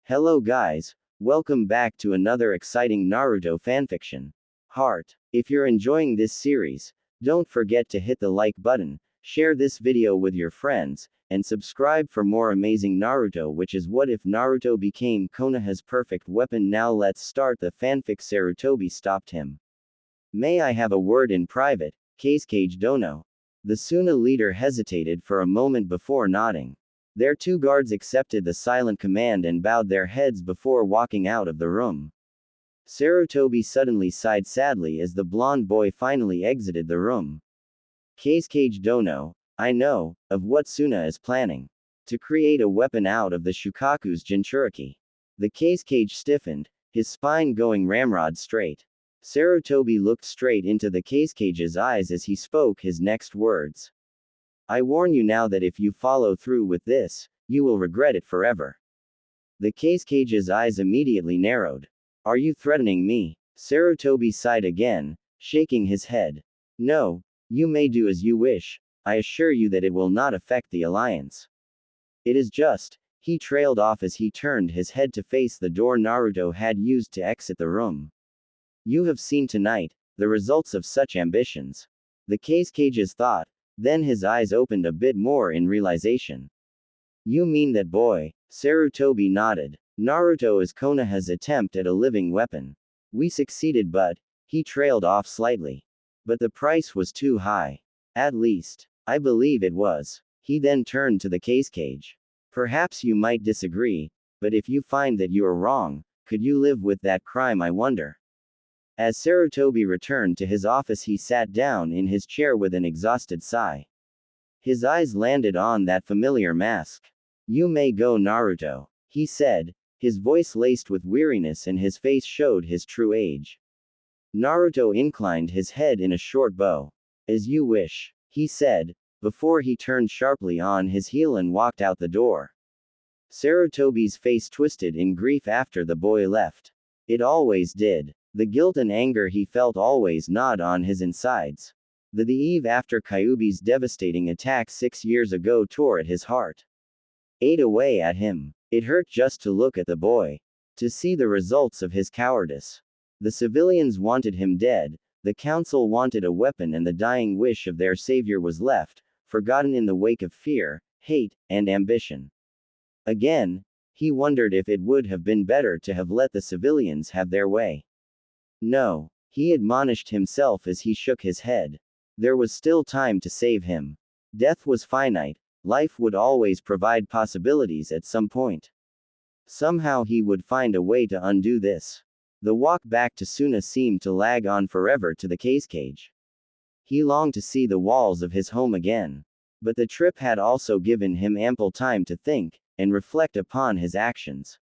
Hello guys, welcome back to another exciting Naruto fanfiction. Heart. If you're enjoying this series, don't forget to hit the like button, share this video with your friends, and subscribe for more amazing Naruto, which is what if Naruto became Konoha's perfect weapon. Now let's start the fanfic. Sarutobi stopped him. May I have a word in private, Kazekage Dono? The Suna leader hesitated for a moment before nodding. Their two guards accepted the silent command and bowed their heads before walking out of the room. Sarutobi suddenly sighed sadly as the blonde boy finally exited the room. Kazekage Dono, I know of what Suna is planning. To create a weapon out of the Shukaku's Jinchuriki. The Kazekage stiffened, his spine going ramrod straight. Sarutobi looked straight into the Kazekage's eyes as he spoke his next words. I warn you now that if you follow through with this, you will regret it forever. The Kazekage's eyes immediately narrowed. Are you threatening me? Sarutobi sighed again, shaking his head. No, you may do as you wish, I assure you that it will not affect the alliance. It is just, he trailed off as he turned his head to face the door Naruto had used to exit the room. You have seen tonight, the results of such ambitions. The Kazekage's thought. Then his eyes opened a bit more in realization. You mean that boy? Sarutobi nodded. Naruto is Konoha's attempt at a living weapon. We succeeded but, he trailed off slightly. But the price was too high. At least, I believe it was. He then turned to the Kazekage. Perhaps you might disagree, but if you find that you are wrong, could you live with that crime, I wonder? As Sarutobi returned to his office, he sat down in his chair with an exhausted sigh. His eyes landed on that familiar mask. You may go, Naruto, he said, his voice laced with weariness and his face showed his true age. Naruto inclined his head in a short bow. As you wish, he said, before he turned sharply on his heel and walked out the door. Sarutobi's face twisted in grief after the boy left. It always did. The guilt and anger he felt always gnawed on his insides. The eve after Kyuubi's devastating attack 6 years ago tore at his heart. Ate away at him. It hurt just to look at the boy. To see the results of his cowardice. The civilians wanted him dead, the council wanted a weapon, and the dying wish of their savior was left, forgotten in the wake of fear, hate, and ambition. Again, he wondered if it would have been better to have let the civilians have their way. No, he admonished himself as he shook his head. There was still time to save him. Death was finite, life would always provide possibilities at some point. Somehow he would find a way to undo this. The walk back to Suna seemed to lag on forever to the Kazekage. He longed to see the walls of his home again. But the trip had also given him ample time to think, and reflect upon his actions.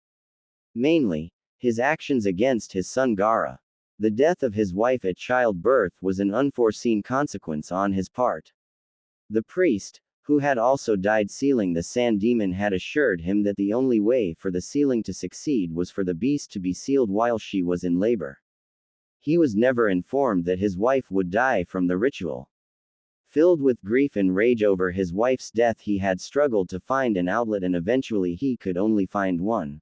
Mainly, his actions against his son Gaara. The death of his wife at childbirth was an unforeseen consequence on his part. The priest, who had also died sealing the sand demon, had assured him that the only way for the sealing to succeed was for the beast to be sealed while she was in labor. He was never informed that his wife would die from the ritual. Filled with grief and rage over his wife's death, he had struggled to find an outlet, and eventually he could only find one.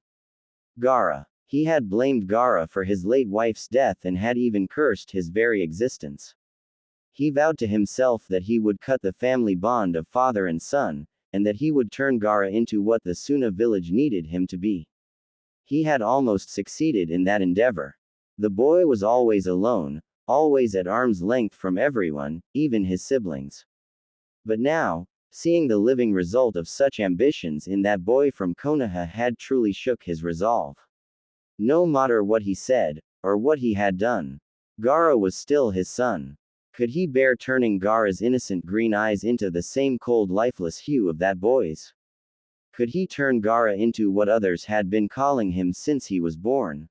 Gaara. He had blamed Gaara for his late wife's death and had even cursed his very existence. He vowed to himself that he would cut the family bond of father and son, and that he would turn Gaara into what the Suna village needed him to be. He had almost succeeded in that endeavor. The boy was always alone, always at arm's length from everyone, even his siblings. But now, seeing the living result of such ambitions in that boy from Konoha had truly shook his resolve. No matter what he said, or what he had done, Gaara was still his son. Could he bear turning Gaara's innocent green eyes into the same cold, lifeless hue of that boy's? Could he turn Gaara into what others had been calling him since he was born?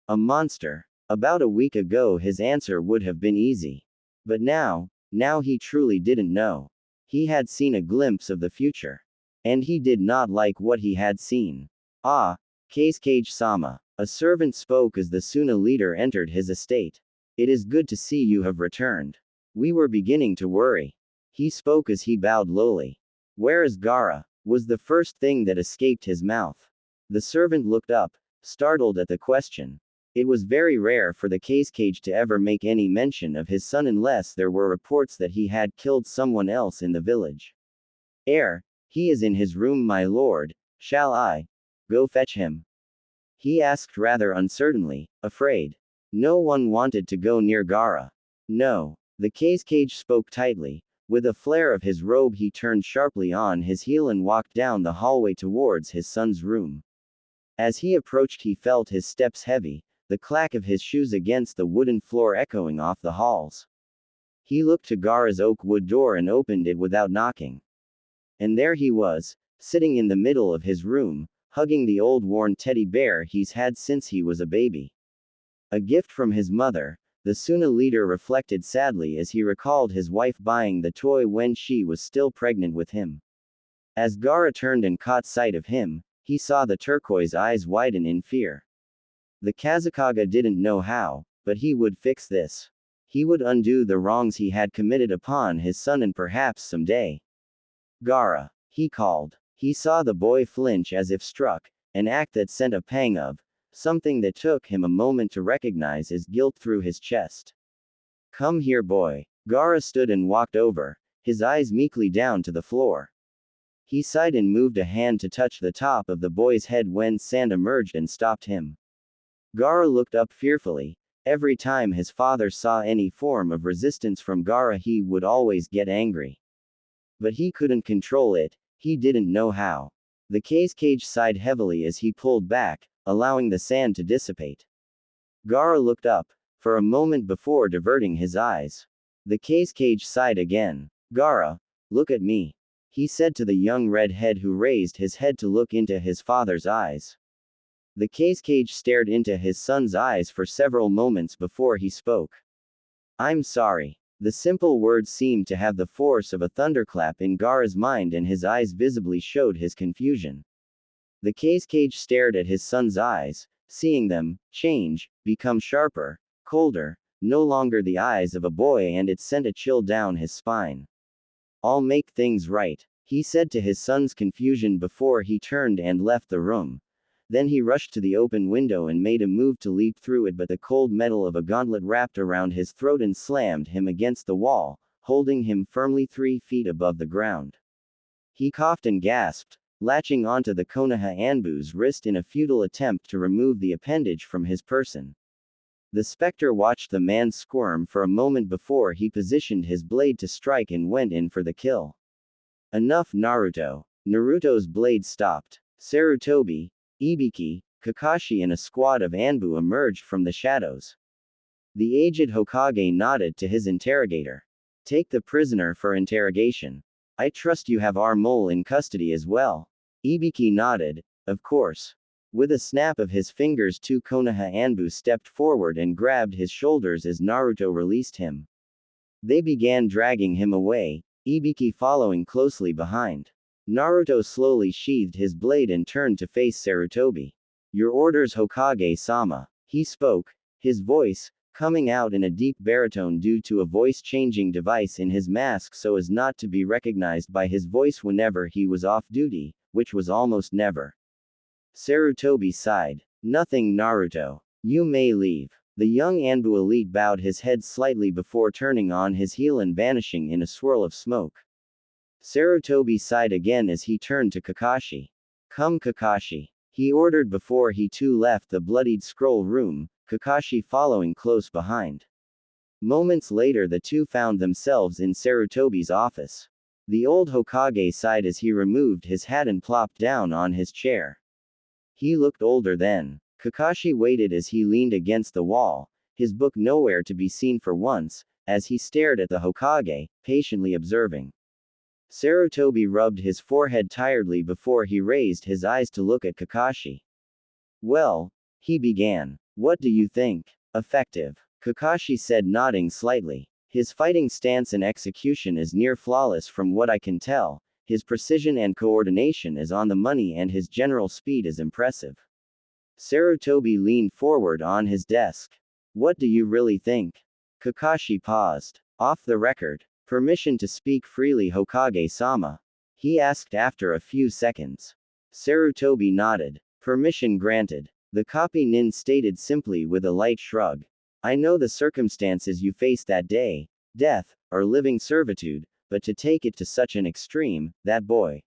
A monster. About a week ago his answer would have been easy. But now he truly didn't know. He had seen a glimpse of the future. And he did not like what he had seen. Ah, Kazekage-sama. A servant spoke as the Suna leader entered his estate. It is good to see you have returned. We were beginning to worry. He spoke as he bowed lowly. Where is Gaara? Was the first thing that escaped his mouth. The servant looked up, startled at the question. It was very rare for the cage to ever make any mention of his son unless there were reports that he had killed someone else in the village. He is in his room, my lord. Shall I go fetch him? He asked rather uncertainly, afraid. No one wanted to go near Gaara. No. The cage spoke tightly. With a flare of his robe, he turned sharply on his heel and walked down the hallway towards his son's room. As he approached, he felt his steps heavy, the clack of his shoes against the wooden floor echoing off the halls. He looked to Gaara's oak wood door and opened it without knocking. And there he was, sitting in the middle of his room, hugging the old worn teddy bear he's had since he was a baby. A gift from his mother, the Suna leader reflected sadly as he recalled his wife buying the toy when she was still pregnant with him. As Gaara turned and caught sight of him, he saw the turquoise eyes widen in fear. The Kazekage didn't know how, but he would fix this. He would undo the wrongs he had committed upon his son, and perhaps someday. Gaara, he called. He saw the boy flinch as if struck, an act that sent a pang of something that took him a moment to recognize as guilt through his chest. Come here, boy. Gaara stood and walked over, his eyes meekly down to the floor. He sighed and moved a hand to touch the top of the boy's head when sand emerged and stopped him. Gaara looked up fearfully. Every time his father saw any form of resistance from Gaara, he would always get angry. But he couldn't control it, he didn't know how. The cage sighed heavily as he pulled back, allowing the sand to dissipate. Gaara looked up, for a moment before diverting his eyes. The cage sighed again. Gaara, look at me, he said to the young redhead who raised his head to look into his father's eyes. The cage stared into his son's eyes for several moments before he spoke. I'm sorry. The simple words seemed to have the force of a thunderclap in Gaara's mind, and his eyes visibly showed his confusion. The cage stared at his son's eyes, seeing them change, become sharper, colder, no longer the eyes of a boy, and it sent a chill down his spine. I'll make things right, he said to his son's confusion before he turned and left the room. Then he rushed to the open window and made a move to leap through it, but the cold metal of a gauntlet wrapped around his throat and slammed him against the wall, holding him firmly 3 feet above the ground. He coughed and gasped, latching onto the Konoha Anbu's wrist in a futile attempt to remove the appendage from his person. The specter watched the man squirm for a moment before he positioned his blade to strike and went in for the kill. Enough, Naruto. Naruto's blade stopped. Sarutobi, Ibiki, Kakashi and a squad of Anbu emerged from the shadows. The aged Hokage nodded to his interrogator. Take the prisoner for interrogation. I trust you have our mole in custody as well. Ibiki nodded, of course. With a snap of his fingers, 2 Konoha Anbu stepped forward and grabbed his shoulders as Naruto released him. They began dragging him away, Ibiki following closely behind. Naruto slowly sheathed his blade and turned to face Sarutobi. Your orders, Hokage-sama. He spoke, his voice coming out in a deep baritone due to a voice-changing device in his mask so as not to be recognized by his voice whenever he was off duty, which was almost never. Sarutobi sighed. Nothing, Naruto. You may leave. The young Anbu elite bowed his head slightly before turning on his heel and vanishing in a swirl of smoke. Sarutobi sighed again as he turned to Kakashi. Come, Kakashi, he ordered before he too left the bloodied scroll room, Kakashi following close behind. Moments later, the two found themselves in Sarutobi's office. The old Hokage sighed as he removed his hat and plopped down on his chair. He looked older then. Kakashi waited as he leaned against the wall, his book nowhere to be seen for once, as he stared at the Hokage, patiently observing. Sarutobi rubbed his forehead tiredly before he raised his eyes to look at Kakashi. Well, he began. What do you think? Effective. Kakashi said, nodding slightly. His fighting stance and execution is near flawless from what I can tell, his precision and coordination is on the money and his general speed is impressive. Sarutobi leaned forward on his desk. What do you really think? Kakashi paused. Off the record. Permission to speak freely, Hokage-sama? He asked after a few seconds. Sarutobi nodded. Permission granted. The copy nin stated simply with a light shrug. I know the circumstances you faced that day, death, or living servitude, but to take it to such an extreme, that boy.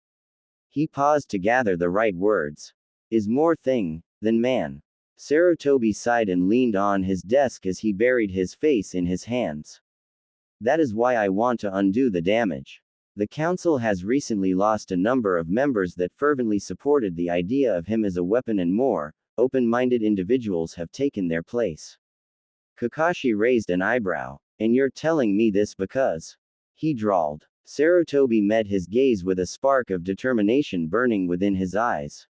He paused to gather the right words. Is more thing than man. Sarutobi sighed and leaned on his desk as he buried his face in his hands. That is why I want to undo the damage. The council has recently lost a number of members that fervently supported the idea of him as a weapon, and more open-minded individuals have taken their place. Kakashi raised an eyebrow. And you're telling me this because? He drawled. Sarutobi met his gaze with a spark of determination burning within his eyes.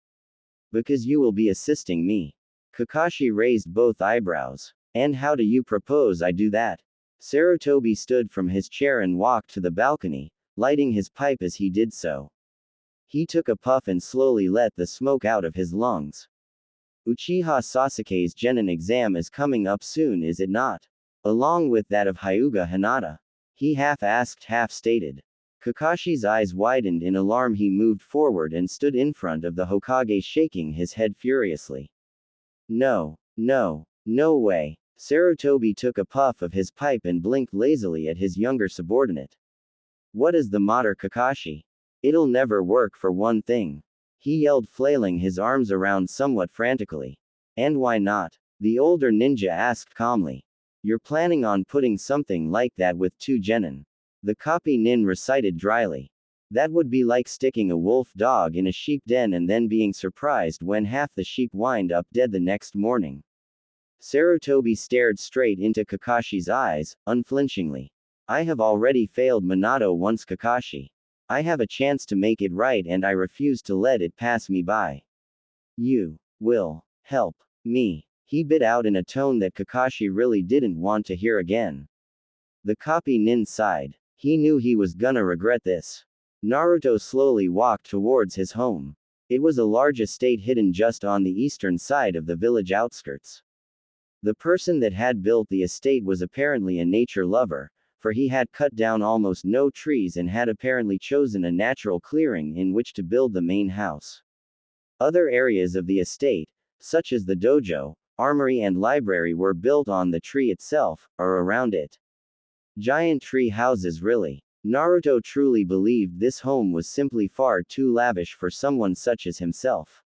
Because you will be assisting me. Kakashi raised both eyebrows. And how do you propose I do that? Sarutobi stood from his chair and walked to the balcony, lighting his pipe as he did so. He took a puff and slowly let the smoke out of his lungs. Uchiha Sasuke's Genin exam is coming up soon, is it not? Along with that of Hyuga Hinata. He half-asked, half-stated. Kakashi's eyes widened in alarm. He moved forward and stood in front of the Hokage, shaking his head furiously. No way. Sarutobi took a puff of his pipe and blinked lazily at his younger subordinate. What is the matter, Kakashi? It'll never work for one thing. He yelled, flailing his arms around somewhat frantically. And why not? The older ninja asked calmly. You're planning on putting something like that with 2 genin. The copy nin recited dryly. That would be like sticking a wolf dog in a sheep den and then being surprised when half the sheep wind up dead the next morning. Sarutobi stared straight into Kakashi's eyes, unflinchingly. I have already failed Minato once, Kakashi. I have a chance to make it right and I refuse to let it pass me by. You will help me. He bit out in a tone that Kakashi really didn't want to hear again. The copy nin sighed. He knew he was gonna regret this. Naruto slowly walked towards his home. It was a large estate hidden just on the eastern side of the village outskirts. The person that had built the estate was apparently a nature lover, for he had cut down almost no trees and had apparently chosen a natural clearing in which to build the main house. Other areas of the estate, such as the dojo, armory and library, were built on the tree itself, or around it. Giant tree houses, really. Naruto truly believed this home was simply far too lavish for someone such as himself.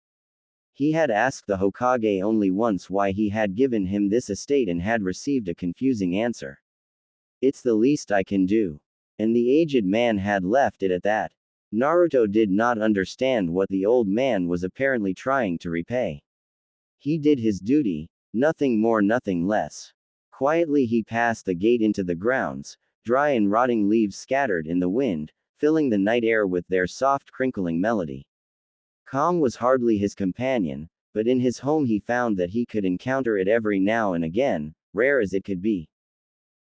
He had asked the Hokage only once why he had given him this estate and had received a confusing answer. It's the least I can do. And the aged man had left it at that. Naruto did not understand what the old man was apparently trying to repay. He did his duty, nothing more, nothing less. Quietly he passed the gate into the grounds, dry and rotting leaves scattered in the wind, filling the night air with their soft crinkling melody. Calm was hardly his companion, but in his home he found that he could encounter it every now and again, rare as it could be.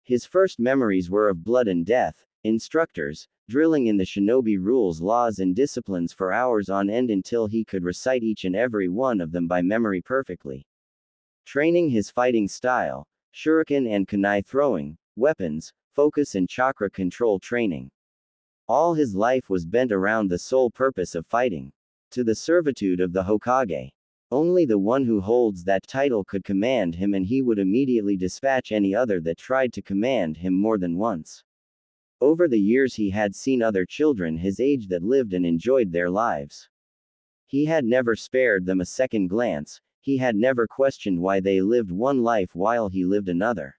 His first memories were of blood and death, instructors, drilling in the shinobi rules, laws and disciplines for hours on end until he could recite each and every one of them by memory perfectly. Training his fighting style, shuriken and kunai throwing, weapons, focus and chakra control training. All his life was bent around the sole purpose of fighting. To the servitude of the Hokage. Only the one who holds that title could command him, and he would immediately dispatch any other that tried to command him more than once. Over the years he had seen other children his age that lived and enjoyed their lives. He had never spared them a second glance, he had never questioned why they lived one life while he lived another.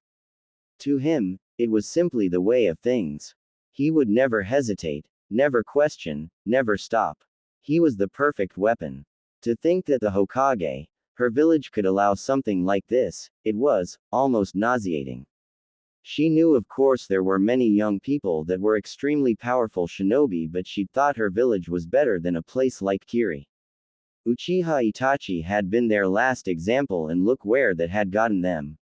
To him, it was simply the way of things. He would never hesitate, never question, never stop. He was the perfect weapon. To think that the Hokage, her village, could allow something like this, it was almost nauseating. She knew of course there were many young people that were extremely powerful shinobi, but she thought her village was better than a place like Kiri. Uchiha Itachi had been their last example, and look where that had gotten them.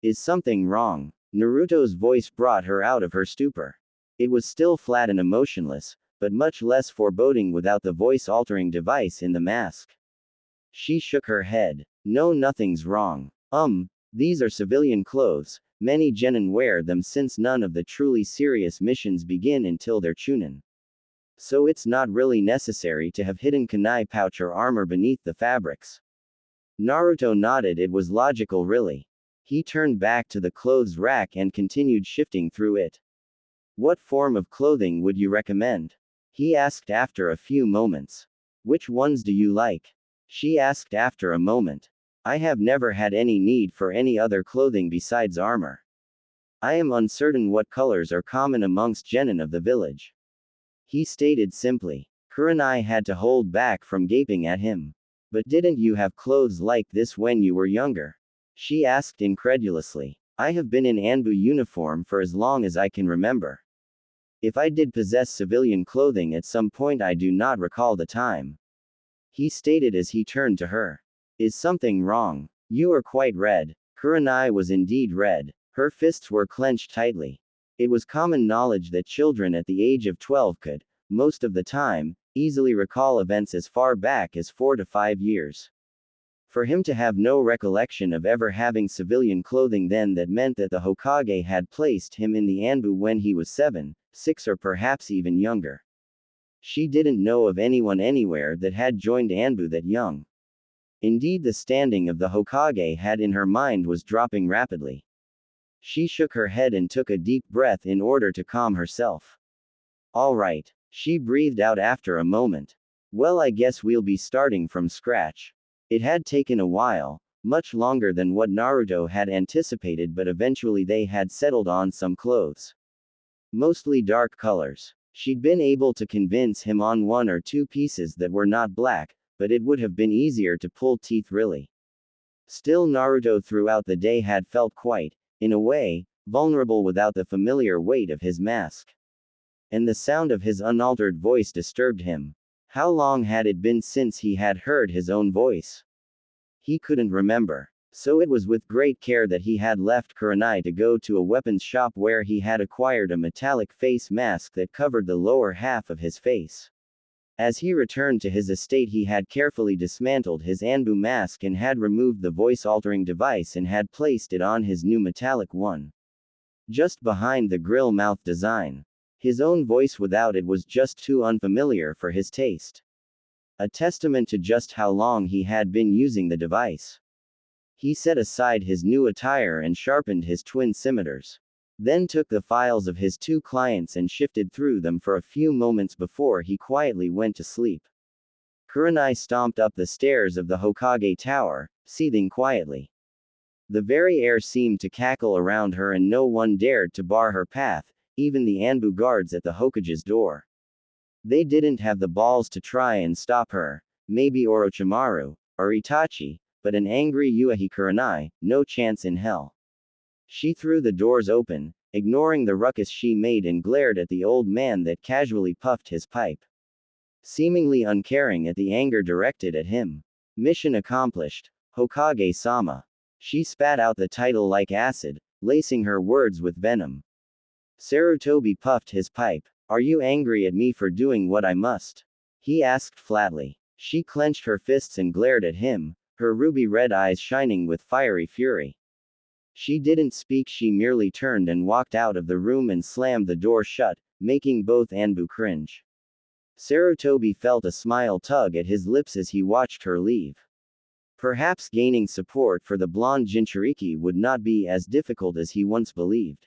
Is something wrong? Naruto's voice brought her out of her stupor. It was still flat and emotionless, but much less foreboding without the voice-altering device in the mask. She shook her head. No, nothing's wrong. These are civilian clothes. Many genin wear them since none of the truly serious missions begin until their chunin. so it's not really necessary to have hidden kunai pouch or armor beneath the fabrics. Naruto nodded. It was logical, really. He turned back to the clothes rack and continued shifting through it. What form of clothing would you recommend? He asked after a few moments. Which ones do you like? She asked after a moment. I have never had any need for any other clothing besides armor. I am uncertain what colors are common amongst genin of the village. He stated simply. Kurenai had to hold back from gaping at him. But didn't you have clothes like this when you were younger? She asked incredulously. I have been in Anbu uniform for as long as I can remember. If I did possess civilian clothing at some point, I do not recall the time. He stated as he turned to her. Is something wrong? You are quite red. Kurenai was indeed red. Her fists were clenched tightly. It was common knowledge that children at the age of 12 could, most of the time, easily recall events as far back as 4 to 5 years. For him to have no recollection of ever having civilian clothing then, that meant that the Hokage had placed him in the Anbu when he was 7, 6 or perhaps even younger. She didn't know of anyone anywhere that had joined Anbu that young. Indeed, the standing of the Hokage had in her mind was dropping rapidly. She shook her head and took a deep breath in order to calm herself. All right, she breathed out after a moment. Well, I guess we'll be starting from scratch. It had taken a while, much longer than what Naruto had anticipated, but eventually they had settled on some clothes. Mostly dark colors. She'd been able to convince him on 1 or 2 pieces that were not black, but it would have been easier to pull teeth really. Still, Naruto throughout the day had felt quite, in a way, vulnerable without the familiar weight of his mask. And the sound of his unaltered voice disturbed him. How long had it been since he had heard his own voice? He couldn't remember. So it was with great care that he had left Kurenai to go to a weapons shop where he had acquired a metallic face mask that covered the lower half of his face. As he returned to his estate, he had carefully dismantled his Anbu mask and had removed the voice-altering device and had placed it on his new metallic one. Just behind the grill mouth design. His own voice without it was just too unfamiliar for his taste. A testament to just how long he had been using the device. He set aside his new attire and sharpened his twin scimitars. Then took the files of his 2 clients and shifted through them for a few moments before he quietly went to sleep. Kurenai stomped up the stairs of the Hokage Tower, seething quietly. The very air seemed to cackle around her and no one dared to bar her path, even the Anbu guards at the Hokage's door. They didn't have the balls to try and stop her, maybe Orochimaru, or Itachi, but an angry Yuichi Kurenai, no chance in hell. She threw the doors open, ignoring the ruckus she made, and glared at the old man that casually puffed his pipe. Seemingly uncaring at the anger directed at him. Mission accomplished, Hokage-sama. She spat out the title like acid, lacing her words with venom. Sarutobi puffed his pipe. Are you angry at me for doing what I must? He asked flatly. She clenched her fists and glared at him, her ruby red eyes shining with fiery fury. She didn't speak, she merely turned and walked out of the room and slammed the door shut, making both Anbu cringe. Sarutobi felt a smile tug at his lips as he watched her leave. Perhaps gaining support for the blonde Jinchuriki would not be as difficult as he once believed.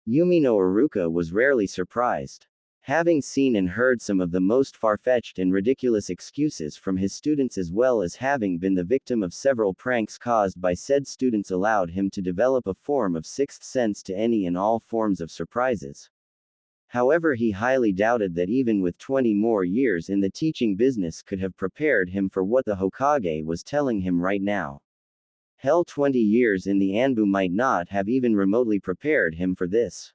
Yumino Iruka was rarely surprised. Having seen and heard some of the most far-fetched and ridiculous excuses from his students, as well as having been the victim of several pranks caused by said students, allowed him to develop a form of sixth sense to any and all forms of surprises. However, he highly doubted that even with 20 more years in the teaching business could have prepared him for what the Hokage was telling him right now. Hell, 20 years in the Anbu might not have even remotely prepared him for this.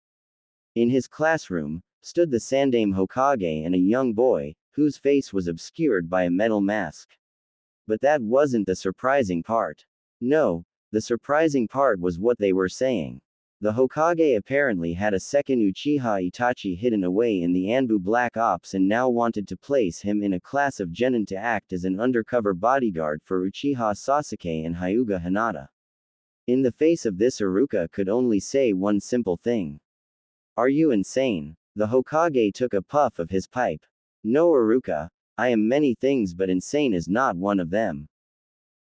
In his classroom stood the Sandaime Hokage and a young boy, whose face was obscured by a metal mask. But that wasn't the surprising part. No, the surprising part was what they were saying. The Hokage apparently had a second Uchiha Itachi hidden away in the Anbu Black Ops and now wanted to place him in a class of genin to act as an undercover bodyguard for Uchiha Sasuke and Hyuga Hinata. In the face of this, Iruka could only say one simple thing. Are you insane? The Hokage took a puff of his pipe. No, Iruka, I am many things, but insane is not one of them.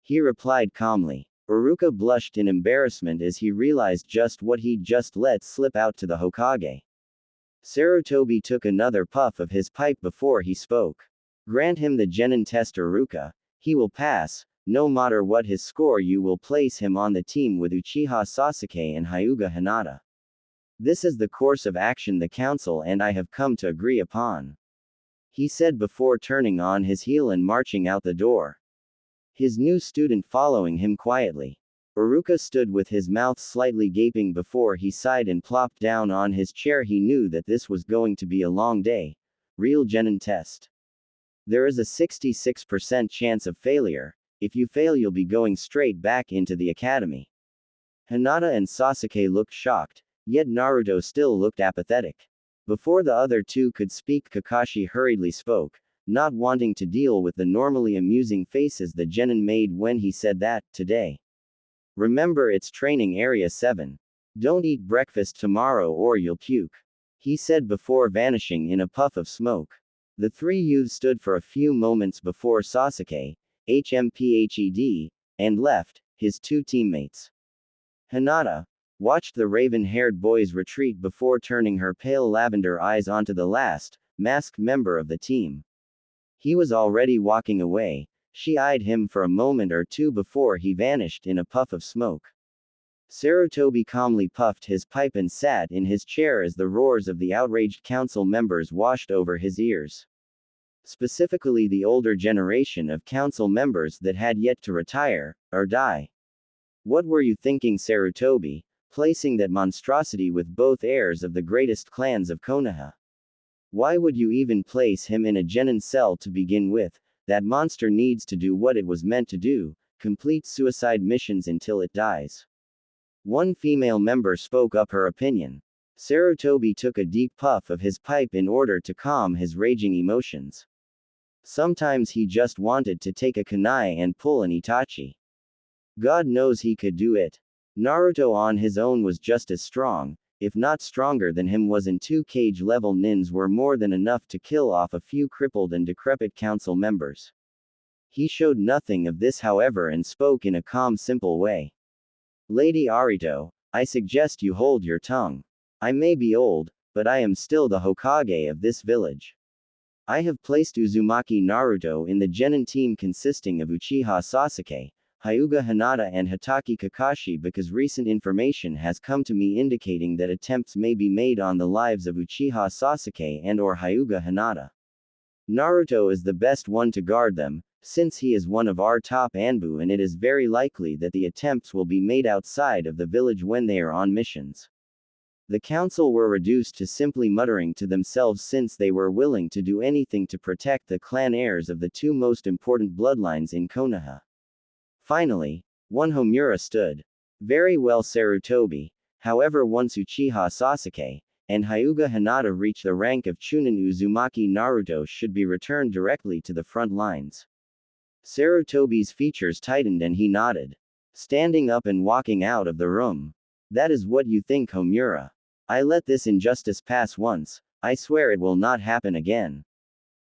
He replied calmly. Iruka blushed in embarrassment as he realized just what he'd just let slip out to the Hokage. Sarutobi took another puff of his pipe before he spoke. Grant him the Genin test, Iruka. He will pass. No matter what his score, you will place him on the team with Uchiha Sasuke and Hyuga Hinata. This is the course of action the council and I have come to agree upon. He said before turning on his heel and marching out the door. His new student following him quietly. Iruka stood with his mouth slightly gaping before he sighed and plopped down on his chair. He knew that this was going to be a long day. Real Genin test. There is a 66% chance of failure. If you fail, you'll be going straight back into the academy. Hinata and Sasuke looked shocked, yet Naruto still looked apathetic. Before the other two could speak, Kakashi hurriedly spoke, not wanting to deal with the normally amusing faces the Genin made when he said that. Today. Remember, it's training area 7. Don't eat breakfast tomorrow or you'll puke. He said before vanishing in a puff of smoke. The three youths stood for a few moments before Sasuke, HMPHED, and left, his two teammates. Hinata watched the raven-haired boys retreat before turning her pale lavender eyes onto the last, masked member of the team. He was already walking away. She eyed him for a moment or two before he vanished in a puff of smoke. Sarutobi calmly puffed his pipe and sat in his chair as the roars of the outraged council members washed over his ears. Specifically the older generation of council members that had yet to retire, or die. What were you thinking, Sarutobi, placing that monstrosity with both heirs of the greatest clans of Konoha? Why would you even place him in a Genin cell to begin with? That monster needs to do what it was meant to do, complete suicide missions until it dies. One female member spoke up her opinion. Sarutobi took a deep puff of his pipe in order to calm his raging emotions. Sometimes he just wanted to take a kunai and pull an Itachi. God knows he could do it. Naruto on his own was just as strong, if not stronger than him, was in 2 cage-level nins were more than enough to kill off a few crippled and decrepit council members. He showed nothing of this, however, and spoke in a calm, simple way. Lady Arito, I suggest you hold your tongue. I may be old, but I am still the Hokage of this village. I have placed Uzumaki Naruto in the Genin team consisting of Uchiha Sasuke, Hyuga Hinata and Hitaki Kakashi because recent information has come to me indicating that attempts may be made on the lives of Uchiha Sasuke and or Hyuga Hinata. Naruto is the best one to guard them, since he is one of our top Anbu, and it is very likely that the attempts will be made outside of the village when they are on missions. The council were reduced to simply muttering to themselves since they were willing to do anything to protect the clan heirs of the two most important bloodlines in Konoha. Finally, one Homura stood. Very well, Sarutobi. However, once Uchiha Sasuke and Hyuga Hinata reach the rank of Chunin, Uzumaki Naruto should be returned directly to the front lines. Sarutobi's features tightened and he nodded, standing up and walking out of the room. That is what you think, Homura. I let this injustice pass once. I swear it will not happen again.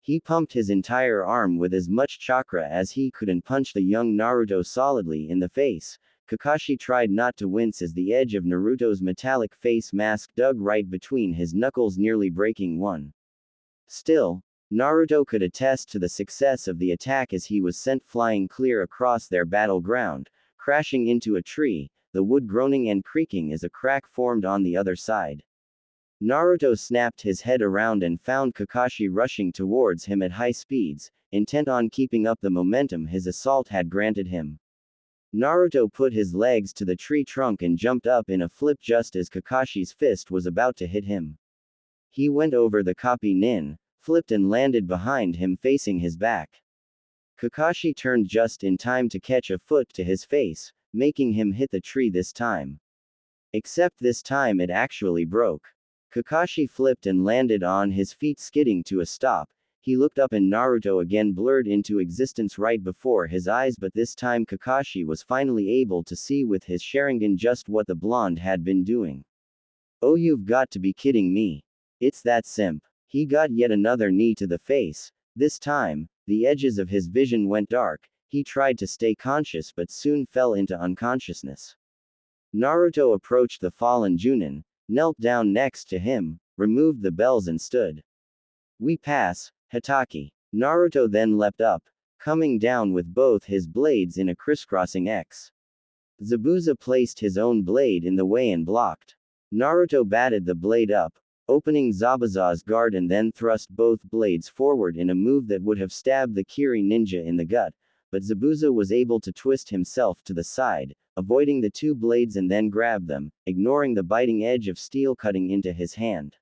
He pumped his entire arm with as much chakra as he could and punched the young Naruto solidly in the face. Kakashi tried not to wince as the edge of Naruto's metallic face mask dug right between his knuckles, nearly breaking one. Still, Naruto could attest to the success of the attack as he was sent flying clear across their battleground, crashing into a tree, the wood groaning and creaking as a crack formed on the other side. Naruto snapped his head around and found Kakashi rushing towards him at high speeds, intent on keeping up the momentum his assault had granted him. Naruto put his legs to the tree trunk and jumped up in a flip just as Kakashi's fist was about to hit him. He went over the copy nin, flipped and landed behind him facing his back. Kakashi turned just in time to catch a foot to his face, making him hit the tree this time. Except this time it actually broke. Kakashi flipped and landed on his feet, skidding to a stop. He looked up and Naruto again blurred into existence right before his eyes, but this time Kakashi was finally able to see with his Sharingan just what the blonde had been doing. Oh, you've got to be kidding me. It's that simp. He got yet another knee to the face. This time, the edges of his vision went dark. He tried to stay conscious but soon fell into unconsciousness. Naruto approached the fallen Junin, knelt down next to him, removed the bells and stood. "We pass, Hitaki." Naruto then leapt up, coming down with both his blades in a crisscrossing X. Zabuza placed his own blade in the way and blocked. Naruto batted the blade up, opening Zabuza's guard and then thrust both blades forward in a move that would have stabbed the Kiri ninja in the gut, but Zabuza was able to twist himself to the side, avoiding the two blades and then grab them, ignoring the biting edge of steel cutting into his hand.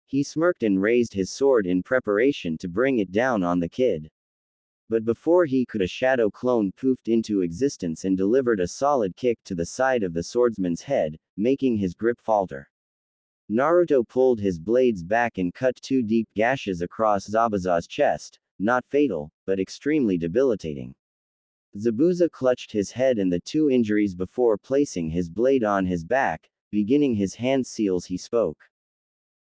He smirked and raised his sword in preparation to bring it down on the kid. But before he could, a shadow clone poofed into existence and delivered a solid kick to the side of the swordsman's head, making his grip falter. Naruto pulled his blades back and cut two deep gashes across Zabuza's chest, not fatal, but extremely debilitating. Zabuza clutched his head and the two injuries before placing his blade on his back, beginning his hand seals. He spoke.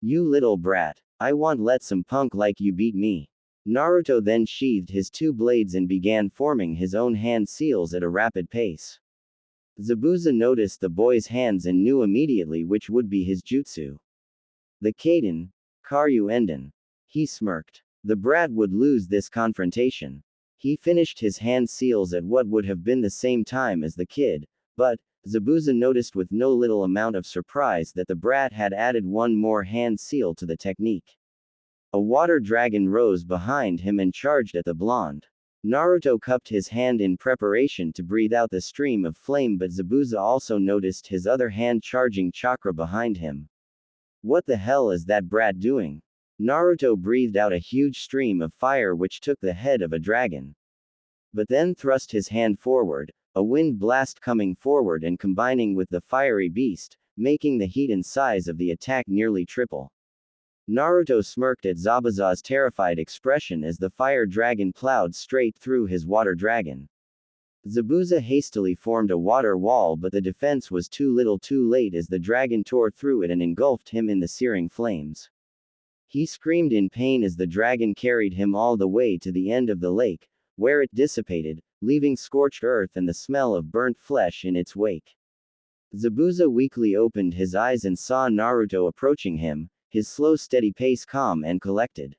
"You little brat, I won't let some punk like you beat me." Naruto then sheathed his two blades and began forming his own hand seals at a rapid pace. Zabuza noticed the boy's hands and knew immediately which would be his jutsu. The Kaden, Karyu Enden. He smirked. The brat would lose this confrontation. He finished his hand seals at what would have been the same time as the kid, but Zabuza noticed with no little amount of surprise that the brat had added one more hand seal to the technique. A water dragon rose behind him and charged at the blonde. Naruto cupped his hand in preparation to breathe out the stream of flame, but Zabuza also noticed his other hand charging chakra behind him. "What the hell is that brat doing?" Naruto breathed out a huge stream of fire which took the head of a dragon. But then thrust his hand forward, a wind blast coming forward and combining with the fiery beast, making the heat and size of the attack nearly triple. Naruto smirked at Zabuza's terrified expression as the fire dragon plowed straight through his water dragon. Zabuza hastily formed a water wall, but the defense was too little too late as the dragon tore through it and engulfed him in the searing flames. He screamed in pain as the dragon carried him all the way to the end of the lake, where it dissipated, leaving scorched earth and the smell of burnt flesh in its wake. Zabuza weakly opened his eyes and saw Naruto approaching him, his slow steady pace calm and collected.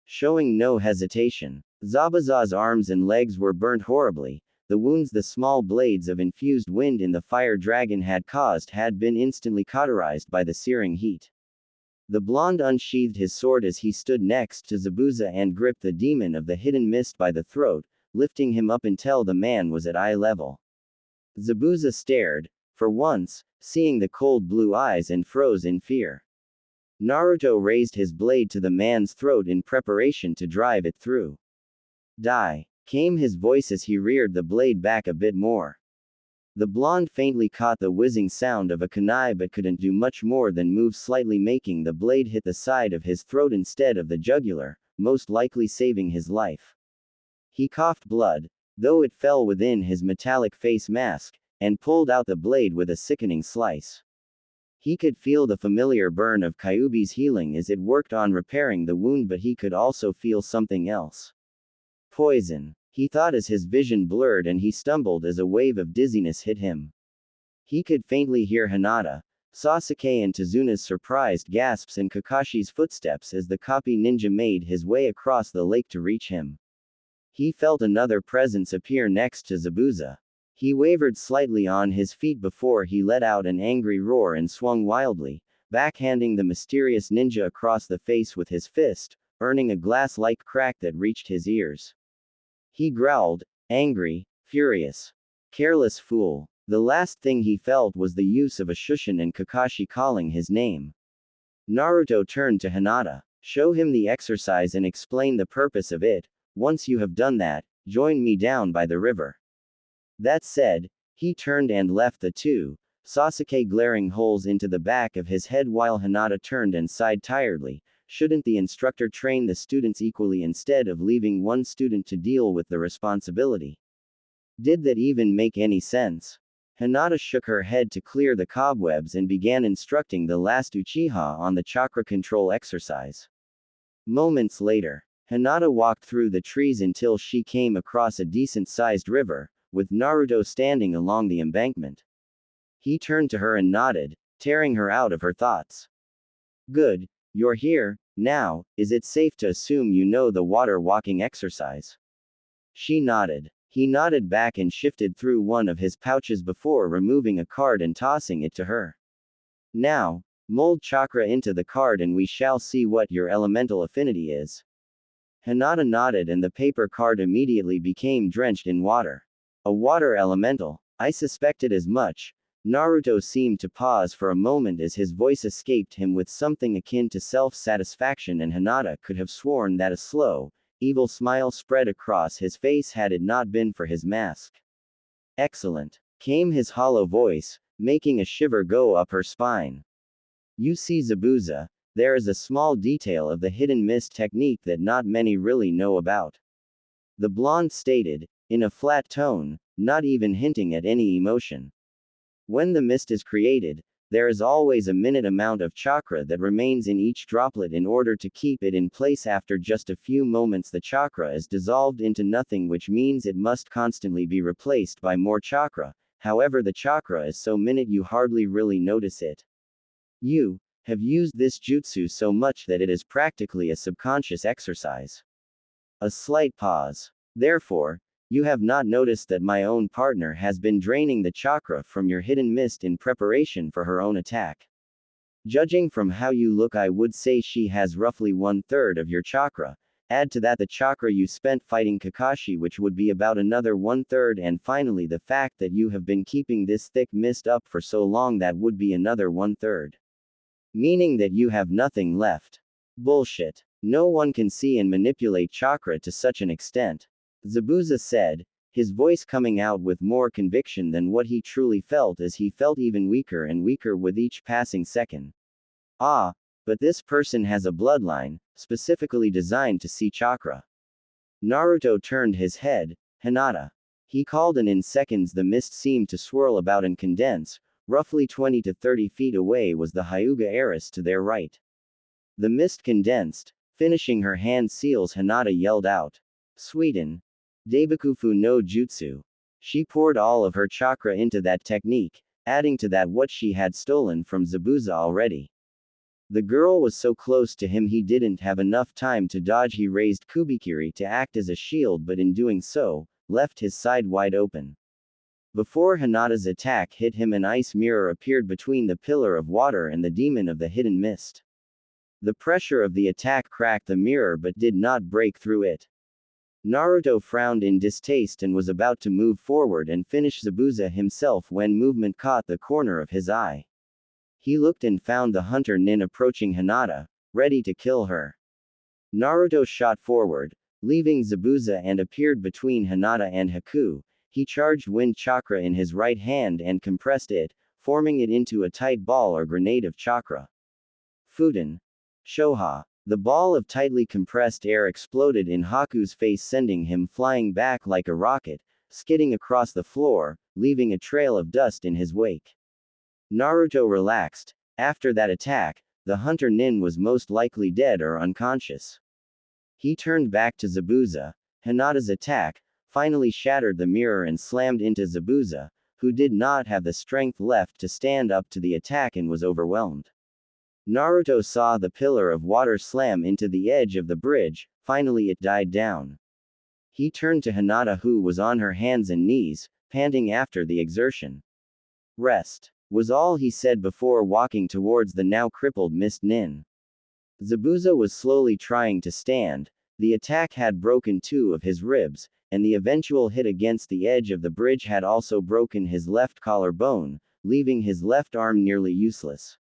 Showing no hesitation. Zabuza's arms and legs were burnt horribly. The wounds the small blades of infused wind in the fire dragon had caused had been instantly cauterized by the searing heat. The blonde unsheathed his sword as he stood next to Zabuza and gripped the demon of the hidden mist by the throat, lifting him up until the man was at eye level. Zabuza stared, for once, seeing the cold blue eyes, and froze in fear. Naruto raised his blade to the man's throat in preparation to drive it through. "Die," came his voice as he reared the blade back a bit more. The blonde faintly caught the whizzing sound of a kunai but couldn't do much more than move slightly, making the blade hit the side of his throat instead of the jugular, most likely saving his life. He coughed blood, though it fell within his metallic face mask, and pulled out the blade with a sickening slice. He could feel the familiar burn of Kyuubi's healing as it worked on repairing the wound, but he could also feel something else. Poison, he thought as his vision blurred and he stumbled as a wave of dizziness hit him. He could faintly hear Hinata, Sasuke and Tazuna's surprised gasps and Kakashi's footsteps as the copy ninja made his way across the lake to reach him. He felt another presence appear next to Zabuza. He wavered slightly on his feet before he let out an angry roar and swung wildly, backhanding the mysterious ninja across the face with his fist, earning a glass-like crack that reached his ears. He growled, angry, furious. Careless fool. The last thing he felt was the use of a Shushin and Kakashi calling his name. Naruto turned to Hinata. "Show him the exercise and explain the purpose of it. Once you have done that, join me down by the river." That said, he turned and left the two, Sasuke glaring holes into the back of his head while Hinata turned and sighed tiredly. Shouldn't the instructor train the students equally instead of leaving one student to deal with the responsibility? Did that even make any sense? Hinata shook her head to clear the cobwebs and began instructing the last Uchiha on the chakra control exercise. Moments later, Hinata walked through the trees until she came across a decent-sized river, with Naruto standing along the embankment. He turned to her and nodded, tearing her out of her thoughts. Good, you're here. Now, is it safe to assume you know the water walking exercise? She nodded. He nodded back and shifted through one of his pouches before removing a card and tossing it to her. Now, mold chakra into the card and we shall see what your elemental affinity is. Hinata nodded and the paper card immediately became drenched in water. A water elemental. I suspected as much. Naruto seemed to pause for a moment as his voice escaped him with something akin to self-satisfaction, and Hinata could have sworn that a slow, evil smile spread across his face had it not been for his mask. Excellent, came his hollow voice, making a shiver go up her spine. You see, Zabuza, there is a small detail of the hidden mist technique that not many really know about. The blonde stated, in a flat tone, not even hinting at any emotion. When the mist is created, there is always a minute amount of chakra that remains in each droplet. In order to keep it in place after just a few moments, the chakra is dissolved into nothing, which means it must constantly be replaced by more chakra. However, the chakra is so minute you hardly really notice it. You have used this jutsu so much that it is practically a subconscious exercise. A slight pause. Therefore, you have not noticed that my own partner has been draining the chakra from your hidden mist in preparation for her own attack. Judging from how you look, I would say she has roughly 1/3 of your chakra. Add to that the chakra you spent fighting Kakashi, which would be about another 1/3, and finally the fact that you have been keeping this thick mist up for so long, that would be another 1/3. Meaning that you have nothing left. Bullshit. No one can see and manipulate chakra to such an extent. Zabuza said, his voice coming out with more conviction than what he truly felt, as he felt even weaker and weaker with each passing second. Ah, but this person has a bloodline, specifically designed to see chakra. Naruto turned his head. Hinata. He called, and in seconds the mist seemed to swirl about and condense. Roughly 20 to 30 feet away was the Hyuga heiress to their right. The mist condensed. Finishing her hand seals, Hinata yelled out. Suiten. Daibakufu no Jutsu. She poured all of her chakra into that technique, adding to that what she had stolen from Zabuza already. The girl was so close to him he didn't have enough time to dodge. He raised Kubikiri to act as a shield, but in doing so, left his side wide open. Before Hinata's attack hit him, an ice mirror appeared between the pillar of water and the demon of the hidden mist. The pressure of the attack cracked the mirror but did not break through it. Naruto frowned in distaste and was about to move forward and finish Zabuza himself when movement caught the corner of his eye. He looked and found the hunter Nin approaching Hinata, ready to kill her. Naruto shot forward, leaving Zabuza, and appeared between Hinata and Haku. He charged wind chakra in his right hand and compressed it, forming it into a tight ball or grenade of chakra. Futen. Shoha. The ball of tightly compressed air exploded in Haku's face, sending him flying back like a rocket, skidding across the floor, leaving a trail of dust in his wake. Naruto relaxed. After that attack, the hunter Nin was most likely dead or unconscious. He turned back to Zabuza. Hinata's attack finally shattered the mirror and slammed into Zabuza, who did not have the strength left to stand up to the attack and was overwhelmed. Naruto saw the pillar of water slam into the edge of the bridge. Finally it died down. He turned to Hinata, who was on her hands and knees, panting after the exertion. Rest, was all he said before walking towards the now crippled Mist Nin. Zabuza was slowly trying to stand. The attack had broken 2 of his ribs, and the eventual hit against the edge of the bridge had also broken his left collarbone, leaving his left arm nearly useless.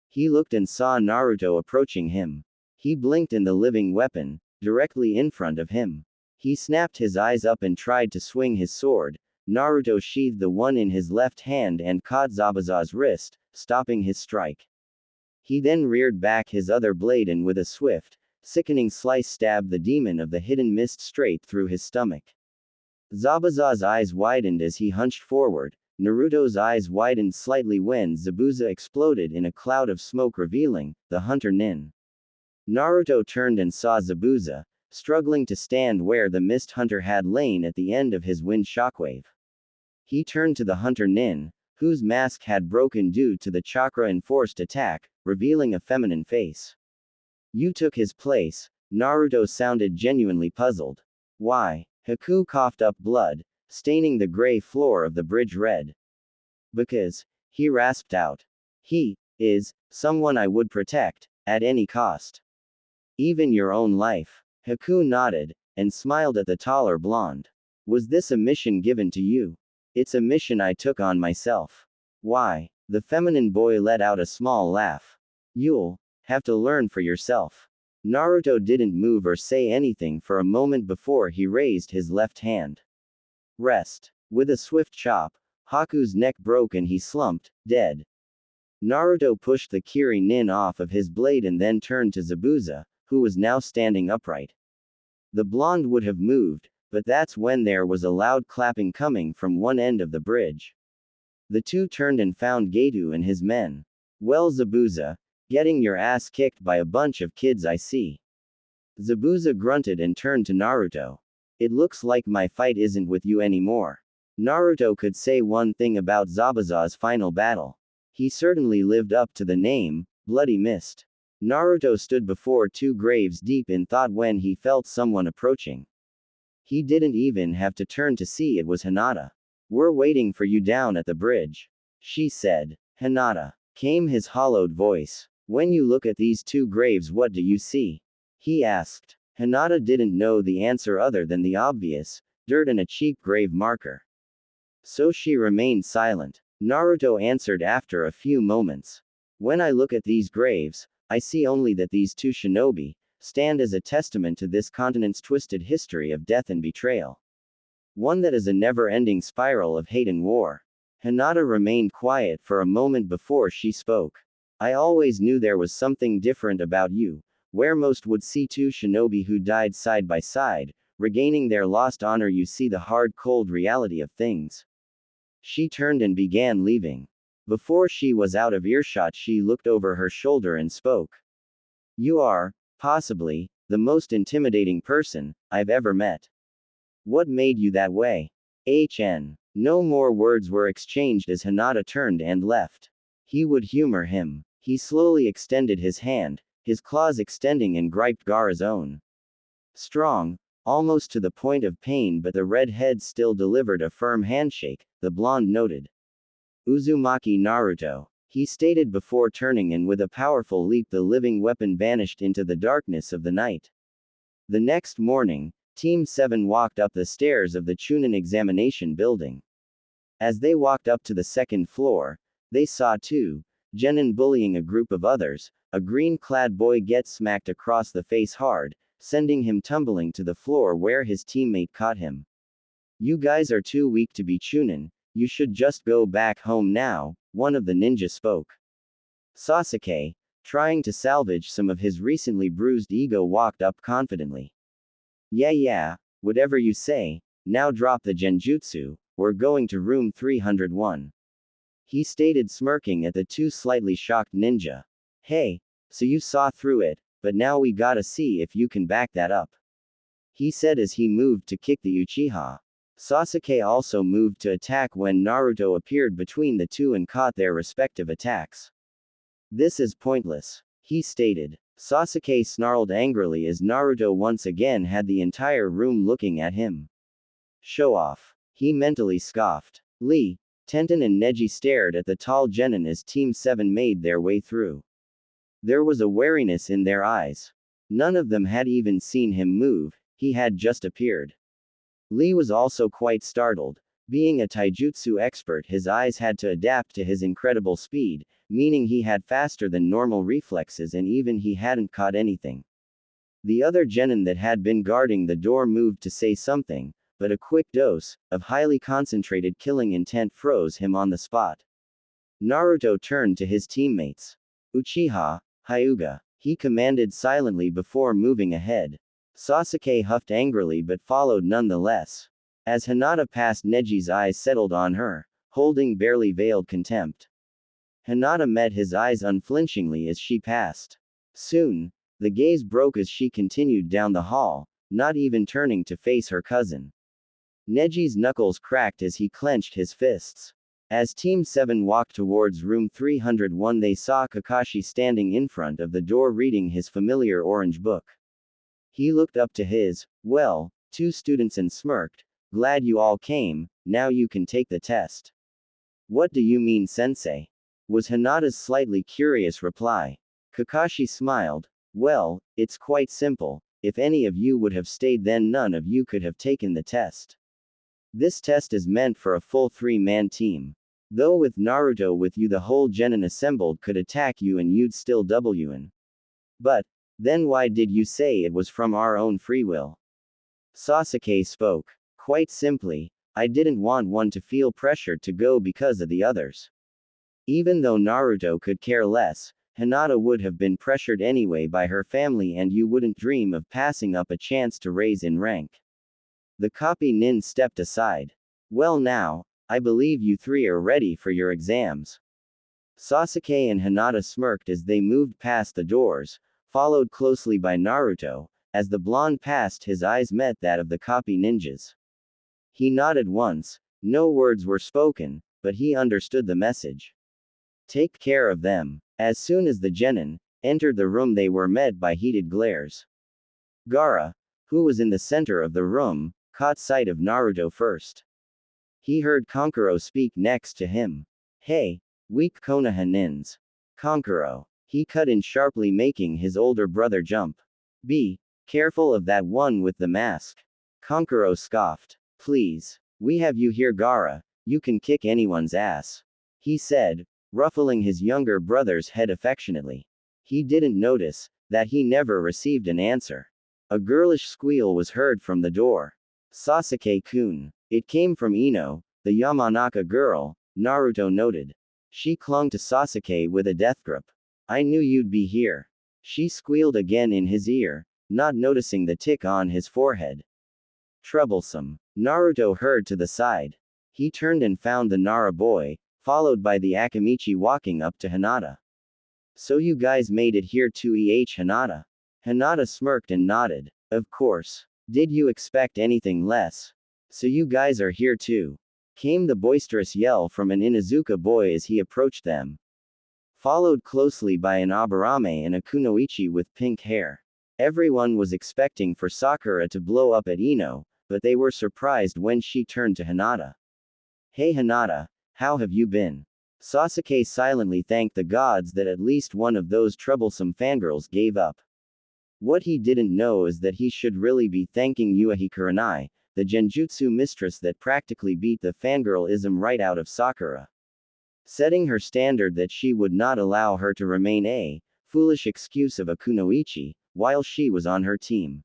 He looked and saw Naruto approaching him. He blinked, and the living weapon, directly in front of him. He snapped his eyes up and tried to swing his sword. Naruto sheathed the one in his left hand and caught Zabuza's wrist, stopping his strike. He then reared back his other blade and with a swift, sickening slice stabbed the demon of the hidden mist straight through his stomach. Zabuza's eyes widened as he hunched forward. Naruto's eyes widened slightly when Zabuza exploded in a cloud of smoke, revealing the hunter Nin. Naruto turned and saw Zabuza, struggling to stand where the mist hunter had lain at the end of his wind shockwave. He turned to the hunter Nin, whose mask had broken due to the chakra-enforced attack, revealing a feminine face. You took his place. Naruto sounded genuinely puzzled. Why? Haku coughed up blood, staining the gray floor of the bridge red. Because, he rasped out. He is someone I would protect, at any cost. Even your own life. Haku nodded, and smiled at the taller blonde. Was this a mission given to you? It's a mission I took on myself. Why? The feminine boy let out a small laugh. You'll have to learn for yourself. Naruto didn't move or say anything for a moment before he raised his left hand. Rest. With a swift chop, Haku's neck broke and he slumped, dead. Naruto pushed the Kiri Nin off of his blade and then turned to Zabuza, who was now standing upright. The blonde would have moved, but that's when there was a loud clapping coming from one end of the bridge. The two turned and found Gato and his men. Well, Zabuza, getting your ass kicked by a bunch of kids, I see. Zabuza grunted and turned to Naruto. It looks like my fight isn't with you anymore. Naruto could say one thing about Zabuza's final battle. He certainly lived up to the name, Bloody Mist. Naruto stood before two graves deep in thought when he felt someone approaching. He didn't even have to turn to see it was Hinata. We're waiting for you down at the bridge, she said. Hinata, came his hollowed voice. When you look at these two graves, what do you see? He asked. Hinata didn't know the answer other than the obvious, dirt and a cheap grave marker. So she remained silent. Naruto answered after a few moments. When I look at these graves, I see only that these two shinobi stand as a testament to this continent's twisted history of death and betrayal. One that is a never-ending spiral of hate and war. Hinata remained quiet for a moment before she spoke. I always knew there was something different about you, where most would see two shinobi who died side by side, regaining their lost honor. You see the hard, cold reality of things. She turned and began leaving. Before she was out of earshot, she looked over her shoulder and spoke. You are, possibly, the most intimidating person I've ever met. What made you that way? No more words were exchanged as Hinata turned and left. He would humor him. He slowly extended his hand, his claws extending and griped Gaara's own. Strong, almost to the point of pain, but the red head still delivered a firm handshake, the blonde noted. Uzumaki Naruto, he stated before turning, and with a powerful leap the living weapon vanished into the darkness of the night. The next morning, Team 7 walked up the stairs of the Chunin examination building. As they walked up to the second floor, they saw two genin bullying a group of others. A green-clad boy gets smacked across the face hard, sending him tumbling to the floor where his teammate caught him. You guys are too weak to be Chunin. You should just go back home now, one of the ninja spoke. Sasuke, trying to salvage some of his recently bruised ego, walked up confidently. Yeah, whatever you say, now drop the genjutsu, we're going to room 301. He stated, smirking at the two slightly shocked ninja. Hey, so you saw through it, but now we gotta see if you can back that up. He said as he moved to kick the Uchiha. Sasuke also moved to attack when Naruto appeared between the two and caught their respective attacks. This is pointless, he stated. Sasuke snarled angrily as Naruto once again had the entire room looking at him. Show off, he mentally scoffed. Lee, Tenten and Neji stared at the tall genin as Team 7 made their way through. There was a wariness in their eyes. None of them had even seen him move, he had just appeared. Lee was also quite startled. Being a taijutsu expert, his eyes had to adapt to his incredible speed, meaning he had faster than normal reflexes, and even he hadn't caught anything. The other genin that had been guarding the door moved to say something, but a quick dose of highly concentrated killing intent froze him on the spot. Naruto turned to his teammates. Uchiha, Hyuga, he commanded silently before moving ahead. Sasuke huffed angrily but followed nonetheless. As Hinata passed, Neji's eyes settled on her, holding barely veiled contempt. Hinata met his eyes unflinchingly as she passed. Soon, The gaze broke as she continued down the hall, not even turning to face her cousin. Neji's knuckles cracked as he clenched his fists. As Team 7 walked towards room 301, they saw Kakashi standing in front of the door reading his familiar orange book. He looked up to his, well, two students and smirked. Glad you all came, now you can take the test. What do you mean, sensei? Was Hinata's slightly curious reply. Kakashi smiled. Well, it's quite simple. If any of you would have stayed, then none of you could have taken the test. This test is meant for a full 3-man team. Though with Naruto with you, the whole genin assembled could attack you and you'd still win. But, then why did you say it was from our own free will? Sasuke spoke. Quite simply, I didn't want one to feel pressured to go because of the others. Even though Naruto could care less, Hinata would have been pressured anyway by her family, and you wouldn't dream of passing up a chance to raise in rank. The copy nin stepped aside. Well now, I believe you three are ready for your exams. Sasuke and Hinata smirked as they moved past the doors, followed closely by Naruto. As the blonde passed, his eyes met that of the copy ninjas. He nodded once. No words were spoken, but he understood the message. Take care of them. As soon as the genin entered the room, they were met by heated glares. Gaara, who was in the center of the room, caught sight of Naruto first. He heard Kankuro speak next to him. Hey, weak Konoha nins. Kankuro. He cut in sharply, making his older brother jump. Be careful of that one with the mask. Kankuro scoffed. Please. We have you here, Gaara. You can kick anyone's ass. He said, ruffling his younger brother's head affectionately. He didn't notice that he never received an answer. A girlish squeal was heard from the door. Sasuke-kun. It came from Ino, the Yamanaka girl, Naruto noted. She clung to Sasuke with a death grip. I knew you'd be here. She squealed again in his ear, not noticing the tick on his forehead. Troublesome. Naruto heard to the side. He turned and found the Nara boy, followed by the Akamichi walking up to Hinata. So you guys made it here too, Hinata? Hinata smirked and nodded. Of course. Did you expect anything less? So you guys are here too? Came the boisterous yell from an Inuzuka boy as he approached them. Followed closely by an Aburame and a Kunoichi with pink hair. Everyone was expecting for Sakura to blow up at Ino, but they were surprised when she turned to Hinata. Hey Hinata, how have you been? Sasuke silently thanked the gods that at least one of those troublesome fangirls gave up. What he didn't know is that he should really be thanking Yuahi Kurenai, the genjutsu mistress that practically beat the fangirlism right out of Sakura. Setting her standard that she would not allow her to remain a foolish excuse of a kunoichi, while she was on her team.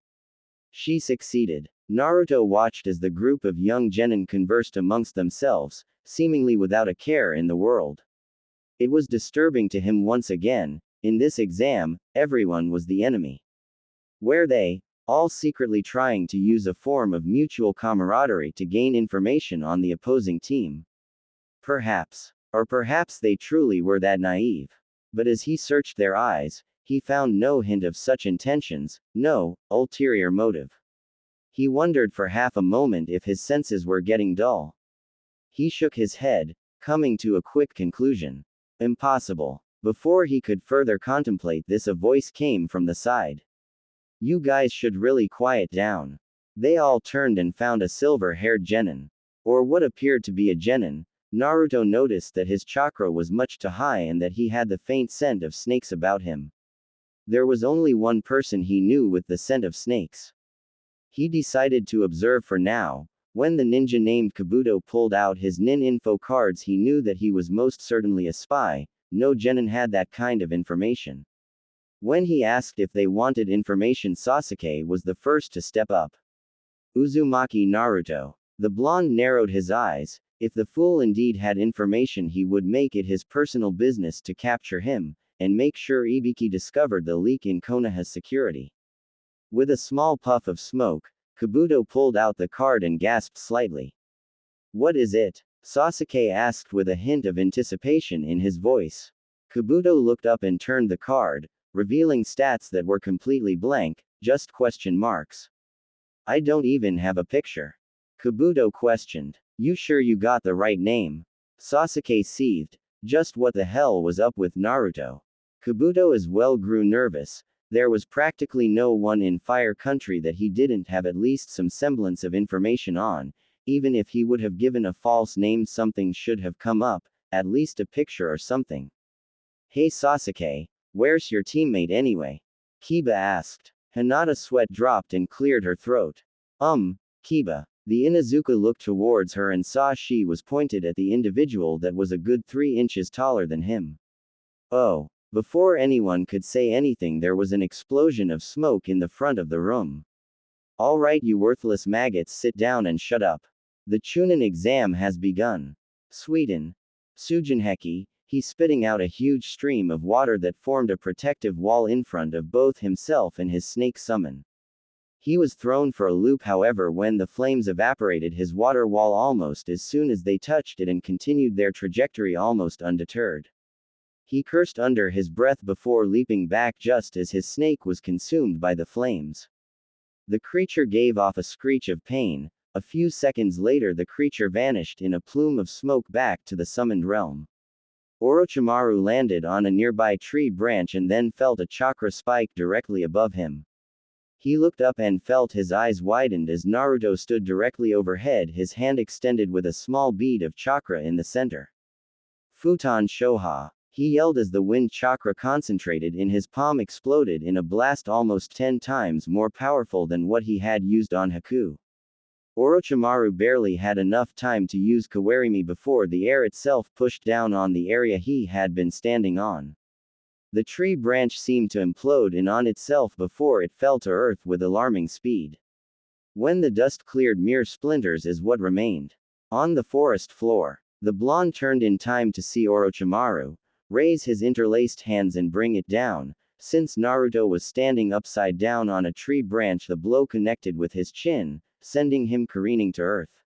She succeeded. Naruto watched as the group of young genin conversed amongst themselves, seemingly without a care in the world. It was disturbing to him once again. In this exam, everyone was the enemy. Were they all secretly trying to use a form of mutual camaraderie to gain information on the opposing team? Perhaps. Or perhaps they truly were that naive. But as he searched their eyes, he found no hint of such intentions, no ulterior motive. He wondered for half a moment if his senses were getting dull. He shook his head, coming to a quick conclusion. Impossible. Before he could further contemplate this, a voice came from the side. You guys should really quiet down. They all turned and found a silver-haired genin. Or what appeared to be a genin. Naruto noticed that his chakra was much too high and that he had the faint scent of snakes about him. There was only one person he knew with the scent of snakes. He decided to observe for now. When the ninja named Kabuto pulled out his nin info cards, he knew that he was most certainly a spy. No genin had that kind of information. When he asked if they wanted information, Sasuke was the first to step up. Uzumaki Naruto. The blonde narrowed his eyes. If the fool indeed had information, he would make it his personal business to capture him, and make sure Ibiki discovered the leak in Konoha's security. With a small puff of smoke, Kabuto pulled out the card and gasped slightly. What is it? Sasuke asked with a hint of anticipation in his voice. Kabuto looked up and turned the card, revealing stats that were completely blank, just question marks. I don't even have a picture. Kabuto questioned. You sure you got the right name? Sasuke seethed. Just what the hell was up with Naruto? Kabuto as well grew nervous. There was practically no one in Fire Country that he didn't have at least some semblance of information on. Even if he would have given a false name, something should have come up, at least a picture or something. Hey Sasuke, where's your teammate anyway? Kiba asked. Hinata's sweat dropped and cleared her throat. Kiba. The Inuzuka looked towards her and saw she was pointed at the individual that was a good 3 inches taller than him. Oh. Before anyone could say anything, there was an explosion of smoke in the front of the room. All right, you worthless maggots, sit down and shut up. The Chunin exam has begun. Sweden. Sujinheki, he spitting out a huge stream of water that formed a protective wall in front of both himself and his snake summon. He was thrown for a loop, however, when the flames evaporated his water wall almost as soon as they touched it and continued their trajectory almost undeterred. He cursed under his breath before leaping back just as his snake was consumed by the flames. The creature gave off a screech of pain. A few seconds later, the creature vanished in a plume of smoke back to the summoned realm. Orochimaru landed on a nearby tree branch and then felt a chakra spike directly above him. He looked up and felt his eyes widened as Naruto stood directly overhead, his hand extended with a small bead of chakra in the center. Futon Shoha. He yelled as the wind chakra concentrated in his palm exploded in a blast almost 10 times more powerful than what he had used on Haku. Orochimaru barely had enough time to use Kawarimi before the air itself pushed down on the area he had been standing on. The tree branch seemed to implode in on itself before it fell to earth with alarming speed. When the dust cleared, mere splinters is what remained. On the forest floor, the blonde turned in time to see Orochimaru raise his interlaced hands and bring it down. Since Naruto was standing upside down on a tree branch, the blow connected with his chin, sending him careening to earth.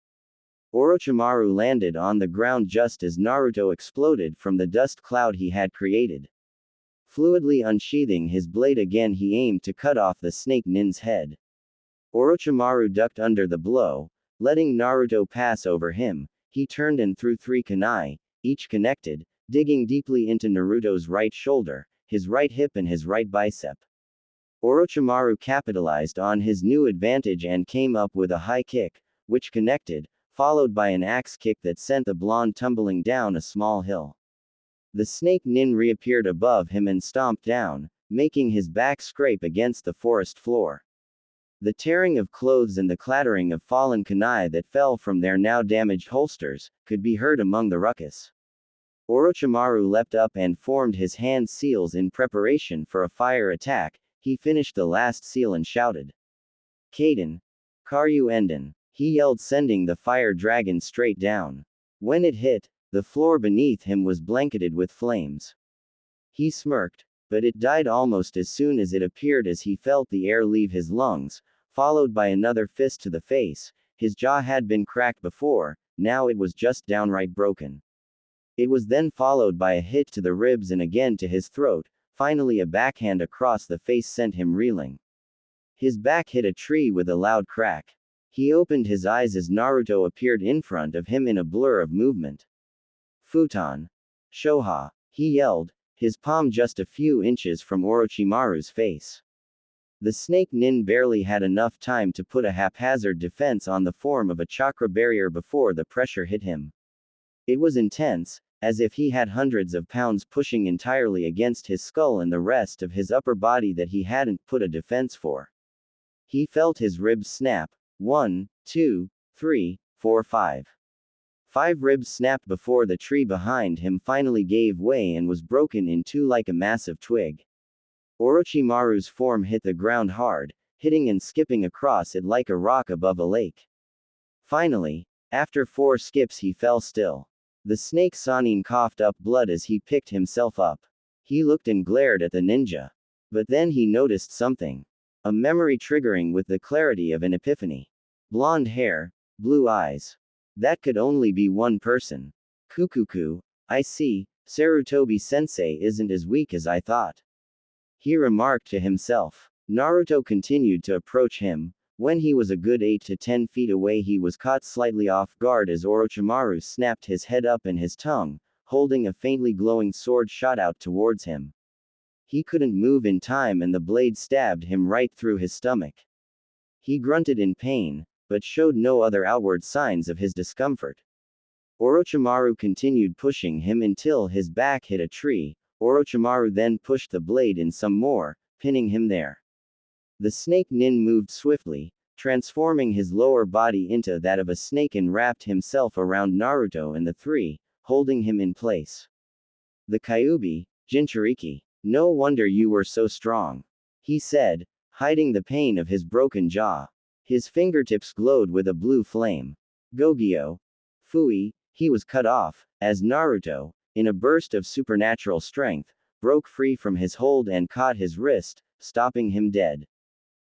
Orochimaru landed on the ground just as Naruto exploded from the dust cloud he had created. Fluidly unsheathing his blade again, he aimed to cut off the snake nin's head. Orochimaru ducked under the blow, letting Naruto pass over him. He turned and threw 3 kunai, each connected, digging deeply into Naruto's right shoulder, his right hip and his right bicep. Orochimaru capitalized on his new advantage and came up with a high kick, which connected, followed by an axe kick that sent the blonde tumbling down a small hill. The snake nin reappeared above him and stomped down, making his back scrape against the forest floor. The tearing of clothes and the clattering of fallen kunai that fell from their now damaged holsters could be heard among the ruckus. Orochimaru leapt up and formed his hand seals in preparation for a fire attack. He finished the last seal and shouted, Kaden. Karyu Enden. He yelled, sending the fire dragon straight down. When it hit, the floor beneath him was blanketed with flames. He smirked, but it died almost as soon as it appeared as he felt the air leave his lungs, followed by another fist to the face. His jaw had been cracked before, now it was just downright broken. It was then followed by a hit to the ribs and again to his throat. Finally, a backhand across the face sent him reeling. His back hit a tree with a loud crack. He opened his eyes as Naruto appeared in front of him in a blur of movement. Futon Shoha, he yelled, his palm just a few inches from Orochimaru's face. The snake nin barely had enough time to put a haphazard defense on the form of a chakra barrier before the pressure hit him. It was intense, as if he had hundreds of pounds pushing entirely against his skull and the rest of his upper body that he hadn't put a defense for. He felt his ribs snap. 1, 2, 3, 4, 5. 5 ribs snapped before the tree behind him finally gave way and was broken in 2 like a massive twig. Orochimaru's form hit the ground hard, hitting and skipping across it like a rock above a lake. Finally, after 4 skips, he fell still. The snake Sanin coughed up blood as he picked himself up. He looked and glared at the ninja. But then he noticed something. A memory triggering with the clarity of an epiphany. Blonde hair, blue eyes. That could only be one person. Kukuku, I see, Sarutobi sensei isn't as weak as I thought. he remarked to himself. Naruto continued to approach him. When he was a good 8 to 10 feet away, he was caught slightly off guard as Orochimaru snapped his head up and his tongue, holding a faintly glowing sword, shot out towards him. He couldn't move in time and the blade stabbed him right through his stomach. He grunted in pain, but showed no other outward signs of his discomfort. Orochimaru continued pushing him until his back hit a tree. Orochimaru then pushed the blade in some more, pinning him there. The snake nin moved swiftly, transforming his lower body into that of a snake, and wrapped himself around Naruto and the three, holding him in place. The Kyuubi, Jinchuriki. No wonder you were so strong, he said, hiding the pain of his broken jaw. His fingertips glowed with a blue flame. Gogyo. Fui, he was cut off, as Naruto, in a burst of supernatural strength, broke free from his hold and caught his wrist, stopping him dead.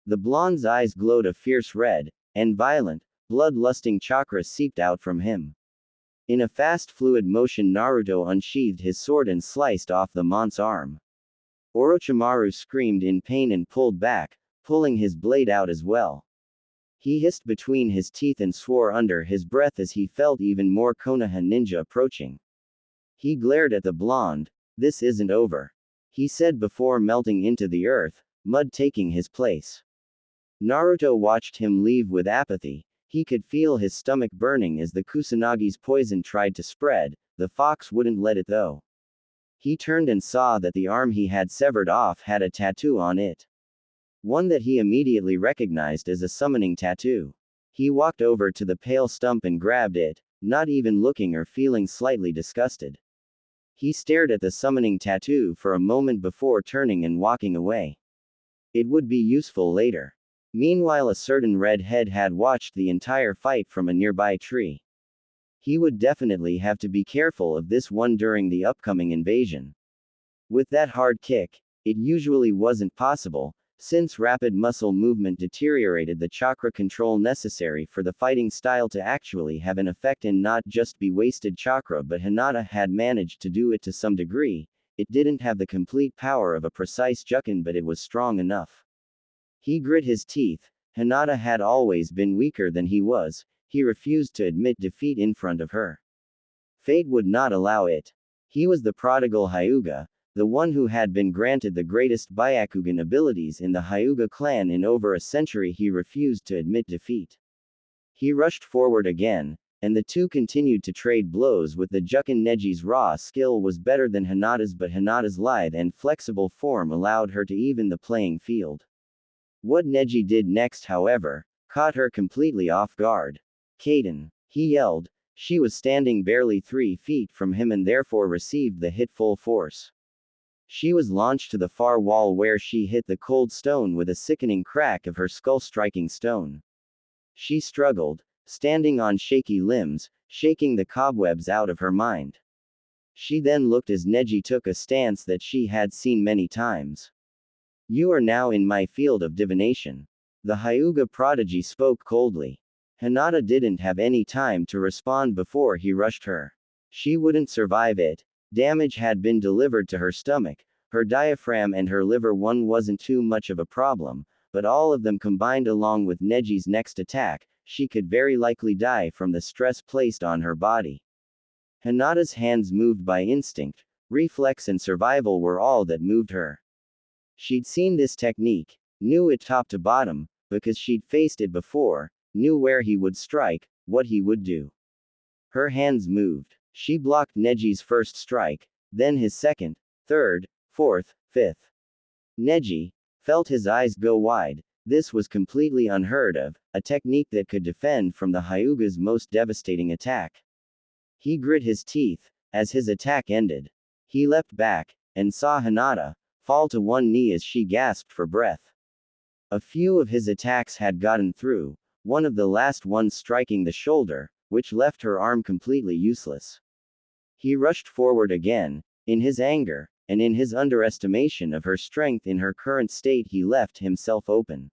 The blonde's eyes glowed a fierce red, and violent, blood-lusting chakra seeped out from him. In a fast fluid motion, Naruto unsheathed his sword and sliced off the monk's arm. Orochimaru screamed in pain and pulled back, pulling his blade out as well. He hissed between his teeth and swore under his breath as he felt even more Konoha ninja approaching. He glared at the blonde. This isn't over, he said before melting into the earth, mud taking his place. Naruto watched him leave with apathy. He could feel his stomach burning as the Kusanagi's poison tried to spread. The fox wouldn't let it though. He turned and saw that the arm he had severed off had a tattoo on it. One that he immediately recognized as a summoning tattoo. He walked over to the pale stump and grabbed it, not even looking or feeling slightly disgusted. He stared at the summoning tattoo for a moment before turning and walking away. It would be useful later. Meanwhile, a certain redhead had watched the entire fight from a nearby tree. He would definitely have to be careful of this one during the upcoming invasion. With that hard kick, it usually wasn't possible, since rapid muscle movement deteriorated the chakra control necessary for the fighting style to actually have an effect and not just be wasted chakra, but Hinata had managed to do it to some degree. It didn't have the complete power of a precise Jukin, but it was strong enough. He grit his teeth. Hinata had always been weaker than he was. He refused to admit defeat in front of her. Fate would not allow it. He was the prodigal Hyuga, the one who had been granted the greatest Byakugan abilities in the Hyuga clan in over a century. He refused to admit defeat. He rushed forward again, and the two continued to trade blows with the Jukin. Neji's raw skill was better than Hinata's, but Hinata's lithe and flexible form allowed her to even the playing field. What Neji did next, however, caught her completely off guard. Kaden, he yelled. She was standing barely 3 feet from him and therefore received the hit full force. She was launched to the far wall where she hit the cold stone with a sickening crack of her skull striking stone. She struggled, standing on shaky limbs, shaking the cobwebs out of her mind. She then looked as Neji took a stance that she had seen many times. You are now in my field of divination. The Hyuga prodigy spoke coldly. Hinata didn't have any time to respond before he rushed her. She wouldn't survive it. Damage had been delivered to her stomach, her diaphragm and her liver. One wasn't too much of a problem, but all of them combined along with Neji's next attack, she could very likely die from the stress placed on her body. Hinata's hands moved by instinct, reflex and survival were all that moved her. She'd seen this technique, knew it top to bottom, because she'd faced it before, knew where he would strike, what he would do. Her hands moved. She blocked Neji's first strike, then his second, third, fourth, fifth. Neji felt his eyes go wide. This was completely unheard of, a technique that could defend from the Hyuga's most devastating attack. He grit his teeth as his attack ended. He leapt back and saw Hinata fall to one knee as she gasped for breath. A few of his attacks had gotten through, one of the last ones striking the shoulder, which left her arm completely useless. He rushed forward again. In his anger, and in his underestimation of her strength in her current state, he left himself open.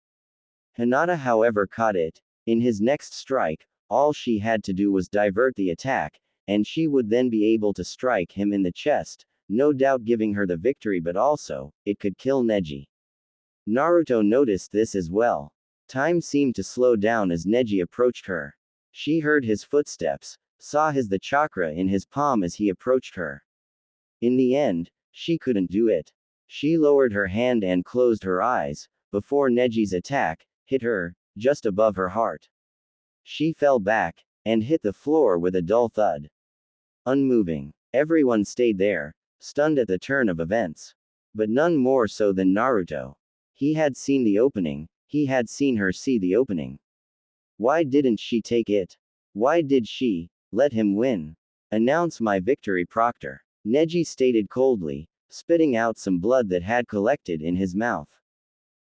Hinata, however, caught it. In his next strike, all she had to do was divert the attack, and she would then be able to strike him in the chest, no doubt giving her the victory, but also, it could kill Neji. Naruto noticed this as well. Time seemed to slow down as Neji approached her. She heard his footsteps, saw the chakra in his palm as he approached her. In the end, she couldn't do it. She lowered her hand and closed her eyes, before Neji's attack hit her, just above her heart. She fell back, and hit the floor with a dull thud. Unmoving. Everyone stayed there, stunned at the turn of events. But none more so than Naruto. He had seen the opening, he had seen her see the opening. Why didn't she take it? Why did she let him win? Announce my victory, Proctor. Neji stated coldly, spitting out some blood that had collected in his mouth.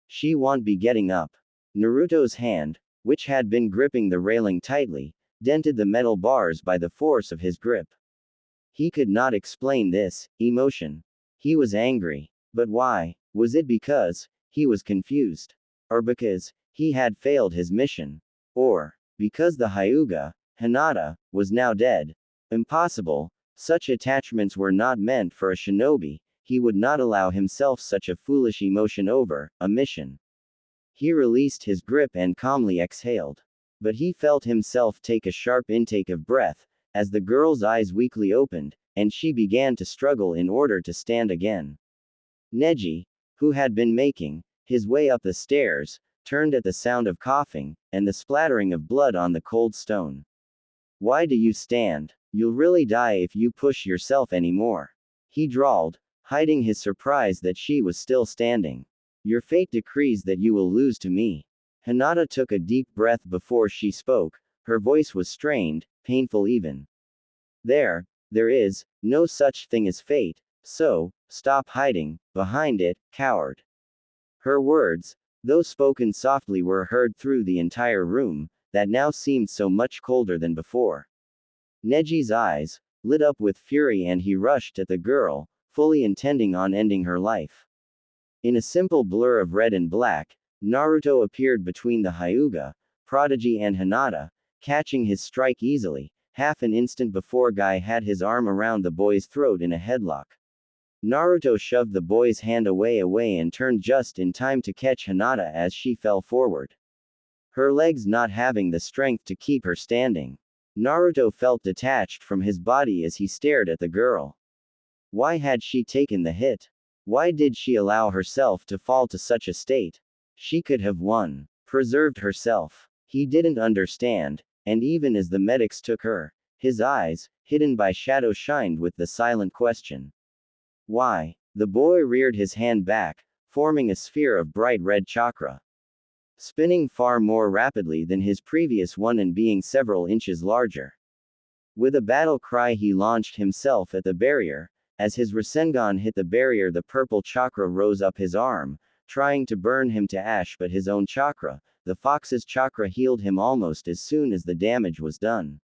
She won't be getting up. Naruto's hand, which had been gripping the railing tightly, dented the metal bars by the force of his grip. He could not explain this emotion. He was angry. But why? Was it because he was confused? Or because he had failed his mission? Or because the Hyuga, Hinata, was now dead? Impossible. Such attachments were not meant for a shinobi. He would not allow himself such a foolish emotion over a mission. He released his grip and calmly exhaled. But he felt himself take a sharp intake of breath, as the girl's eyes weakly opened, and she began to struggle in order to stand again. Neji, who had been making his way up the stairs, turned at the sound of coughing, and the splattering of blood on the cold stone. Why do you stand? You'll really die if you push yourself anymore. He drawled, hiding his surprise that she was still standing. Your fate decrees that you will lose to me. Hinata took a deep breath before she spoke. Her voice was strained, painful even. There is no such thing as fate, so stop hiding behind it, coward. Her words, though spoken softly, were heard through the entire room, that now seemed so much colder than before. Neji's eyes lit up with fury and he rushed at the girl, fully intending on ending her life. In a simple blur of red and black, Naruto appeared between the Hyuga, Prodigy and Hinata, catching his strike easily. Half an instant before Guy had his arm around the boy's throat in a headlock. Naruto shoved the boy's hand away and turned just in time to catch Hinata as she fell forward. Her legs not having the strength to keep her standing. Naruto felt detached from his body as he stared at the girl. Why had she taken the hit? Why did she allow herself to fall to such a state? She could have won, preserved herself. He didn't understand, and even as the medics took her, his eyes, hidden by shadow, shined with the silent question. Why? The boy reared his hand back, forming a sphere of bright red chakra. Spinning far more rapidly than his previous one and being several inches larger. With a battle cry he launched himself at the barrier. As his Rasengan hit the barrier, the purple chakra rose up his arm, trying to burn him to ash, but his own chakra, the fox's chakra, healed him almost as soon as the damage was done.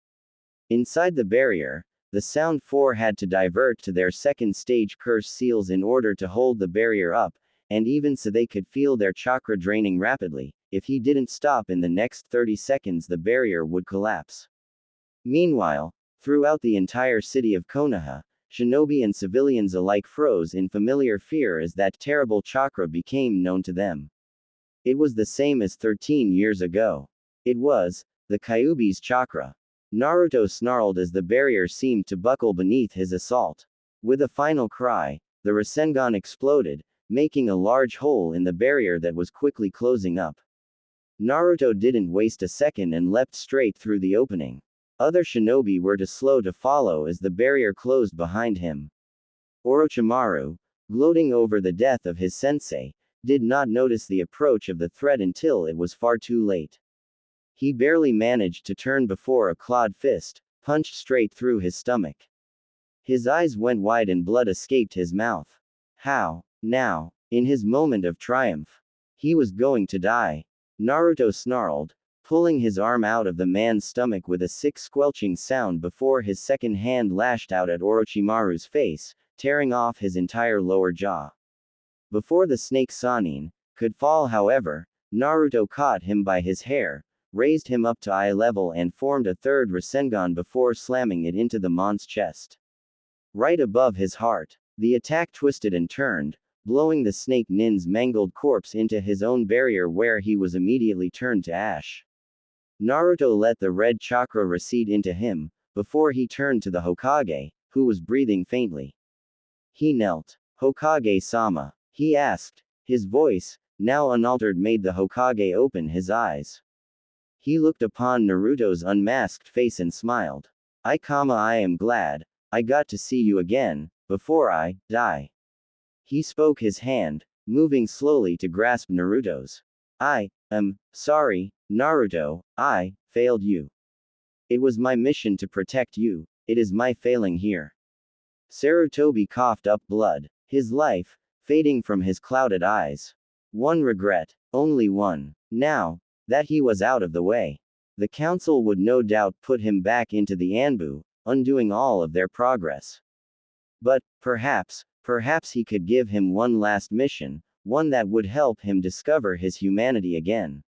Inside the barrier, the Sound Four had to divert to their second stage curse seals in order to hold the barrier up, and even so they could feel their chakra draining rapidly. If he didn't stop in the next 30 seconds, the barrier would collapse. Meanwhile, throughout the entire city of Konoha, shinobi and civilians alike froze in familiar fear as that terrible chakra became known to them. It was the same as 13 years ago. It was the Kyuubi's chakra. Naruto snarled as the barrier seemed to buckle beneath his assault. With a final cry, the Rasengan exploded, making a large hole in the barrier that was quickly closing up. Naruto didn't waste a second and leapt straight through the opening. Other shinobi were slow to follow as the barrier closed behind him. Orochimaru, gloating over the death of his sensei, did not notice the approach of the threat until it was far too late. He barely managed to turn before a clawed fist punched straight through his stomach. His eyes went wide and blood escaped his mouth. How? Now, in his moment of triumph, he was going to die. Naruto snarled, pulling his arm out of the man's stomach with a sick squelching sound before his second hand lashed out at Orochimaru's face, tearing off his entire lower jaw. Before the snake Sannin could fall, however, Naruto caught him by his hair, raised him up to eye level and formed a third Rasengan before slamming it into the mon's chest. Right above his heart. The attack twisted and turned, blowing the snake nin's mangled corpse into his own barrier where he was immediately turned to ash. Naruto let the red chakra recede into him, before he turned to the Hokage, who was breathing faintly. He knelt. Hokage-sama, he asked. His voice, now unaltered, made the Hokage open his eyes. He looked upon Naruto's unmasked face and smiled. I am glad I got to see you again, before I die. He spoke his hand, moving slowly to grasp Naruto's. I am sorry, Naruto, I failed you. It was my mission to protect you, it is my failing here. Sarutobi coughed up blood, his life fading from his clouded eyes. One regret, only one. Now that he was out of the way, the council would no doubt put him back into the Anbu, undoing all of their progress. But, perhaps he could give him one last mission, one that would help him discover his humanity again.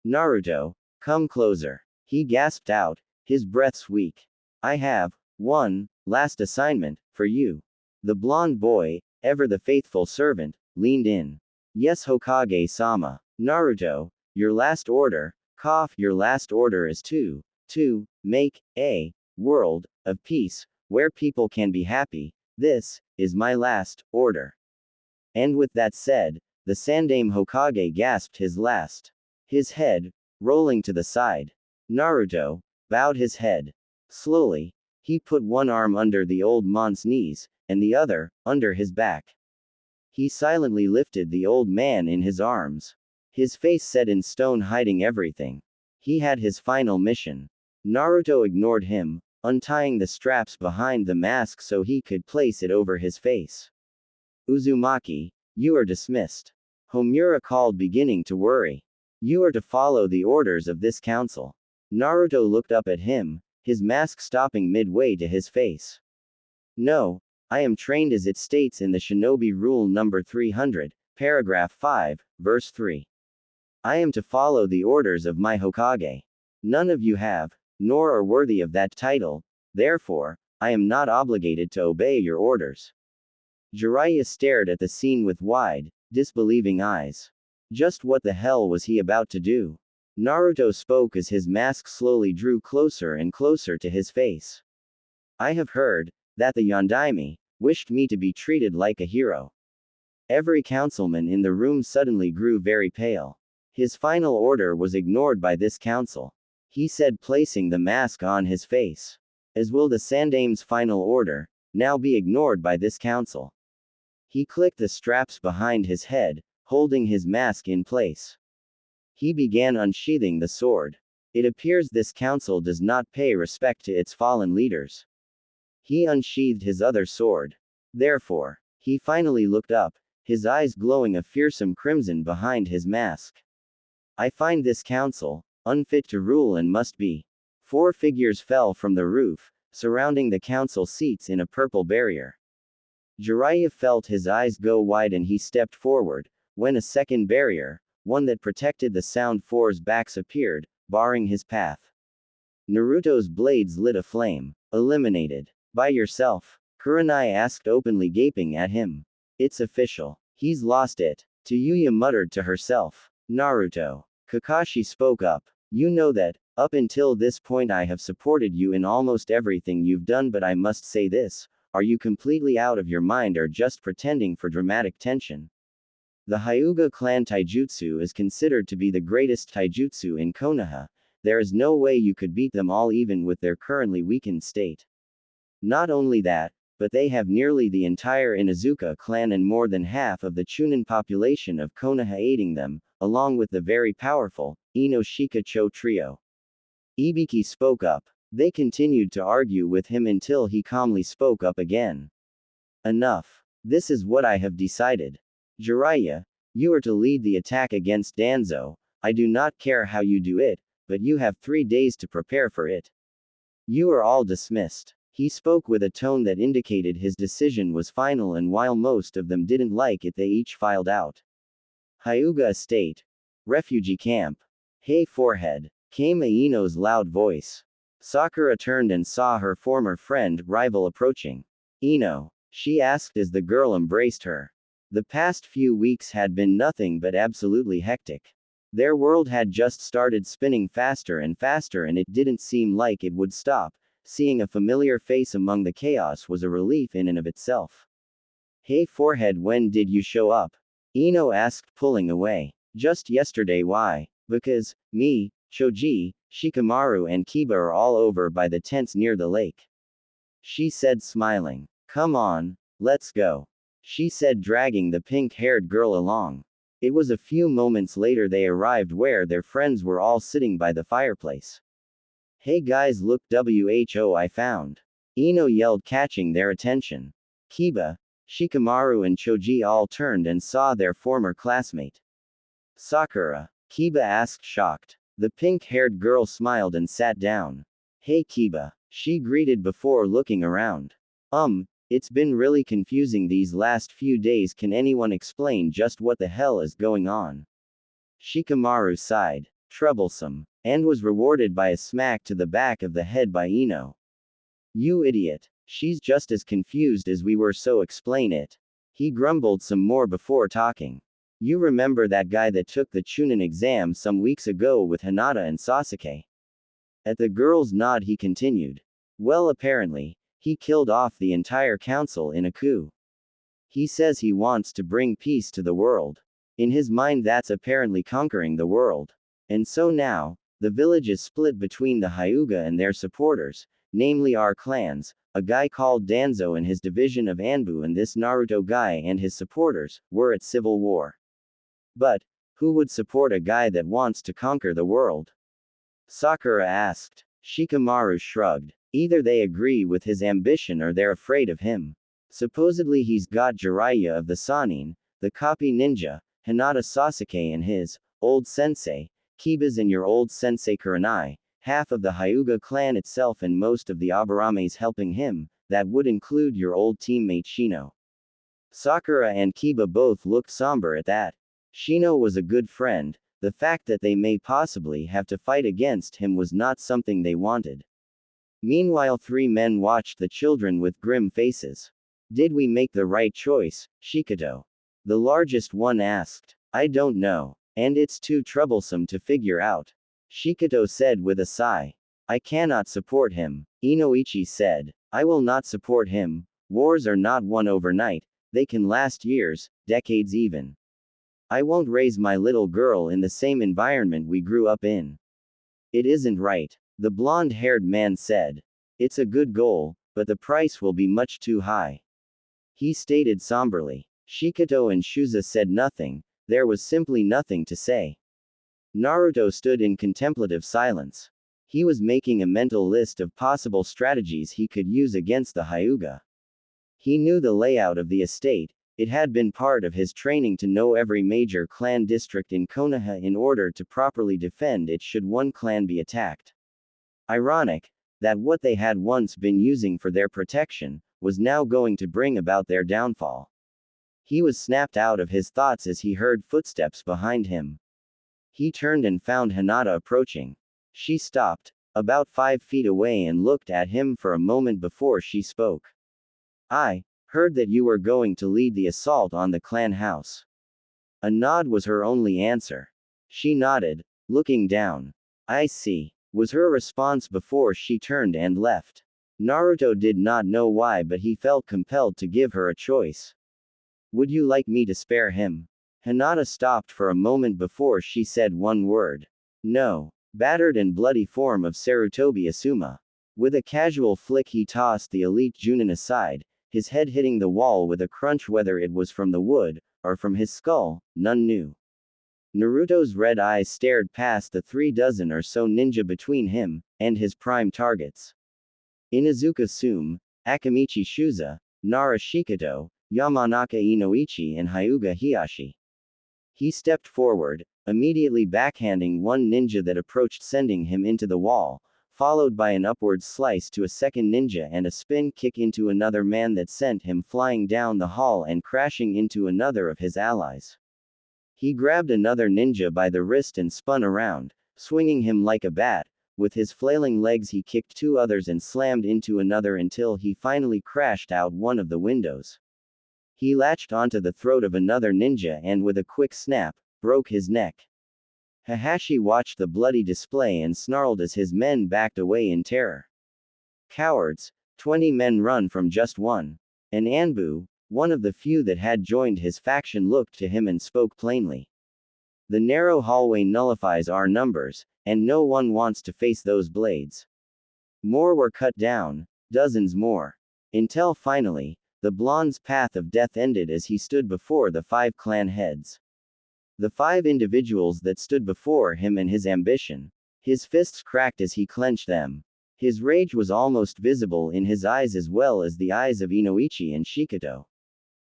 Naruto, come closer. He gasped out, his breaths weak. I have one last assignment for you. The blonde boy, ever the faithful servant, leaned in. Yes, Hokage-sama. Naruto, your last order, your last order is to make a world of peace, where people can be happy. This is my last order. And with that said, the Sandaime Hokage gasped his last. His head, rolling to the side. Naruto bowed his head. Slowly, he put one arm under the old man's knees, and the other, under his back. He silently lifted the old man in his arms. His face set in stone, hiding everything. He had his final mission. Naruto ignored him, untying the straps behind the mask so he could place it over his face. Uzumaki, you are dismissed. Homura called, beginning to worry. You are to follow the orders of this council. Naruto looked up at him, his mask stopping midway to his face. No, I am trained as it states in the Shinobi Rule number 300, paragraph 5, verse 3. I am to follow the orders of my Hokage. None of you have, nor are worthy of that title, therefore, I am not obligated to obey your orders. Jiraiya stared at the scene with wide, disbelieving eyes. Just what the hell was he about to do? Naruto spoke as his mask slowly drew closer and closer to his face. I have heard that the Yondaime wished me to be treated like a hero. Every councilman in the room suddenly grew very pale. His final order was ignored by this council. He said, placing the mask on his face. As will the Sandaime's final order now be ignored by this council. He clicked the straps behind his head, holding his mask in place. He began unsheathing the sword. It appears this council does not pay respect to its fallen leaders. He unsheathed his other sword. Therefore, he finally looked up, his eyes glowing a fearsome crimson behind his mask. I find this council unfit to rule and must be. 4 figures fell from the roof, surrounding the council seats in a purple barrier. Jiraiya felt his eyes go wide and he stepped forward, when a second barrier, one that protected the Sound Four's backs, appeared, barring his path. Naruto's blades lit aflame. Eliminated. By yourself? Kurenai asked, openly gaping at him. It's official. He's lost it. Tayuya muttered to herself. Naruto. Kakashi spoke up. You know that, up until this point I have supported you in almost everything you've done, but I must say this, are you completely out of your mind or just pretending for dramatic tension? The Hyuga clan taijutsu is considered to be the greatest taijutsu in Konoha. There is no way you could beat them all even with their currently weakened state. Not only that, but they have nearly the entire Inuzuka clan and more than half of the Chunin population of Konoha aiding them, along with the very powerful Ino-Shika-Cho trio. Ibiki spoke up. They continued to argue with him until he calmly spoke up again. Enough. This is what I have decided. Jiraiya, you are to lead the attack against Danzo. I do not care how you do it, but you have 3 days to prepare for it. You are all dismissed. He spoke with a tone that indicated his decision was final, and while most of them didn't like it, they each filed out. Hyuga Estate. Refugee Camp. Hey forehead. Came Aino's loud voice. Sakura turned and saw her former friend, rival, approaching. Ino. she asked as the girl embraced her. The past few weeks had been nothing but absolutely hectic. Their world had just started spinning faster and faster, and it didn't seem like it would stop. Seeing a familiar face among the chaos was a relief in and of itself. Hey forehead, when did you show up? Ino asked, pulling away. Just yesterday. Why? Because, me, Choji, Shikamaru and Kiba are all over by the tents near the lake. She said, smiling. Come on, let's go. She said, dragging the pink-haired girl along. It was a few moments later they arrived where their friends were all sitting by the fireplace. Hey guys, look, who I found. Ino yelled, catching their attention. Kiba, Shikamaru and Choji all turned and saw their former classmate. Sakura? Kiba asked, shocked. The pink-haired girl smiled and sat down. Hey Kiba, she greeted before looking around. It's been really confusing these last few days. Can anyone explain just what the hell is going on? Shikamaru sighed. Troublesome. And was rewarded by a smack to the back of the head by Ino. You idiot. She's just as confused as we were, so explain it. He grumbled some more before talking. You remember that guy that took the Chunin exam some weeks ago with Hinata and Sasuke? At the girl's nod he continued. Well, apparently, he killed off the entire council in a coup. He says he wants to bring peace to the world. In his mind that's apparently conquering the world. And so now, the village is split between the Hyuga and their supporters, namely our clans, a guy called Danzo and his division of Anbu, and this Naruto guy and his supporters, were at civil war. But, who would support a guy that wants to conquer the world? Sakura asked. Shikamaru shrugged. Either they agree with his ambition or they're afraid of him. Supposedly he's got Jiraiya of the Sannin, the copy ninja, Hinata Sasuke and his old sensei, Kiba's and your old sensei Kurenai, half of the Hyuga clan itself and most of the Abarames helping him, that would include your old teammate Shino. Sakura and Kiba both looked somber at that. Shino was a good friend, the fact that they may possibly have to fight against him was not something they wanted. Meanwhile, three men watched the children with grim faces. Did we make the right choice, Shikato? The largest one asked. I don't know. And it's too troublesome to figure out. Shikato said with a sigh. I cannot support him. Inoichi said. I will not support him. Wars are not won overnight, they can last years, decades even. I won't raise my little girl in the same environment we grew up in. It isn't right. The blonde-haired man said. It's a good goal, but the price will be much too high. He stated somberly. Shikato and Shuza said nothing, there was simply nothing to say. Naruto stood in contemplative silence. He was making a mental list of possible strategies he could use against the Hyuga. He knew the layout of the estate, it had been part of his training to know every major clan district in Konoha in order to properly defend it should one clan be attacked. Ironic, that what they had once been using for their protection, was now going to bring about their downfall. He was snapped out of his thoughts as he heard footsteps behind him. He turned and found Hinata approaching. She stopped, about 5 feet away, and looked at him for a moment before she spoke. I heard that you were going to lead the assault on the clan house. A nod was her only answer. She nodded, looking down. I see, was her response before she turned and left. Naruto did not know why, but he felt compelled to give her a choice. Would you like me to spare him? Hinata stopped for a moment before she said one word. No. Battered and bloody form of Sarutobi Asuma. With a casual flick he tossed the elite Junin aside, his head hitting the wall with a crunch. Whether it was from the wood, or from his skull, none knew. Naruto's red eyes stared past the 36 or so ninja between him and his prime targets. Inuzuka Sume, Akamichi Shuza, Nara Shikato, Yamanaka Inoichi and Hyuga Hiyashi. He stepped forward, immediately backhanding one ninja that approached, sending him into the wall, followed by an upward slice to a second ninja and a spin kick into another man that sent him flying down the hall and crashing into another of his allies. He grabbed another ninja by the wrist and spun around, swinging him like a bat, With his flailing legs he kicked two others and slammed into another until he finally crashed out one of the windows. He latched onto the throat of another ninja and with a quick snap, broke his neck. Hayashi watched the bloody display and snarled as his men backed away in terror. Cowards, 20 men run from just one. And Anbu, one of the few that had joined his faction, looked to him and spoke plainly. The narrow hallway nullifies our numbers, and no one wants to face those blades. More were cut down, dozens more. Until finally, the blonde's path of death ended as he stood before the 5 clan heads. The 5 individuals that stood before him and his ambition. His fists cracked as he clenched them. His rage was almost visible in his eyes as well as the eyes of Inoichi and Shikoto.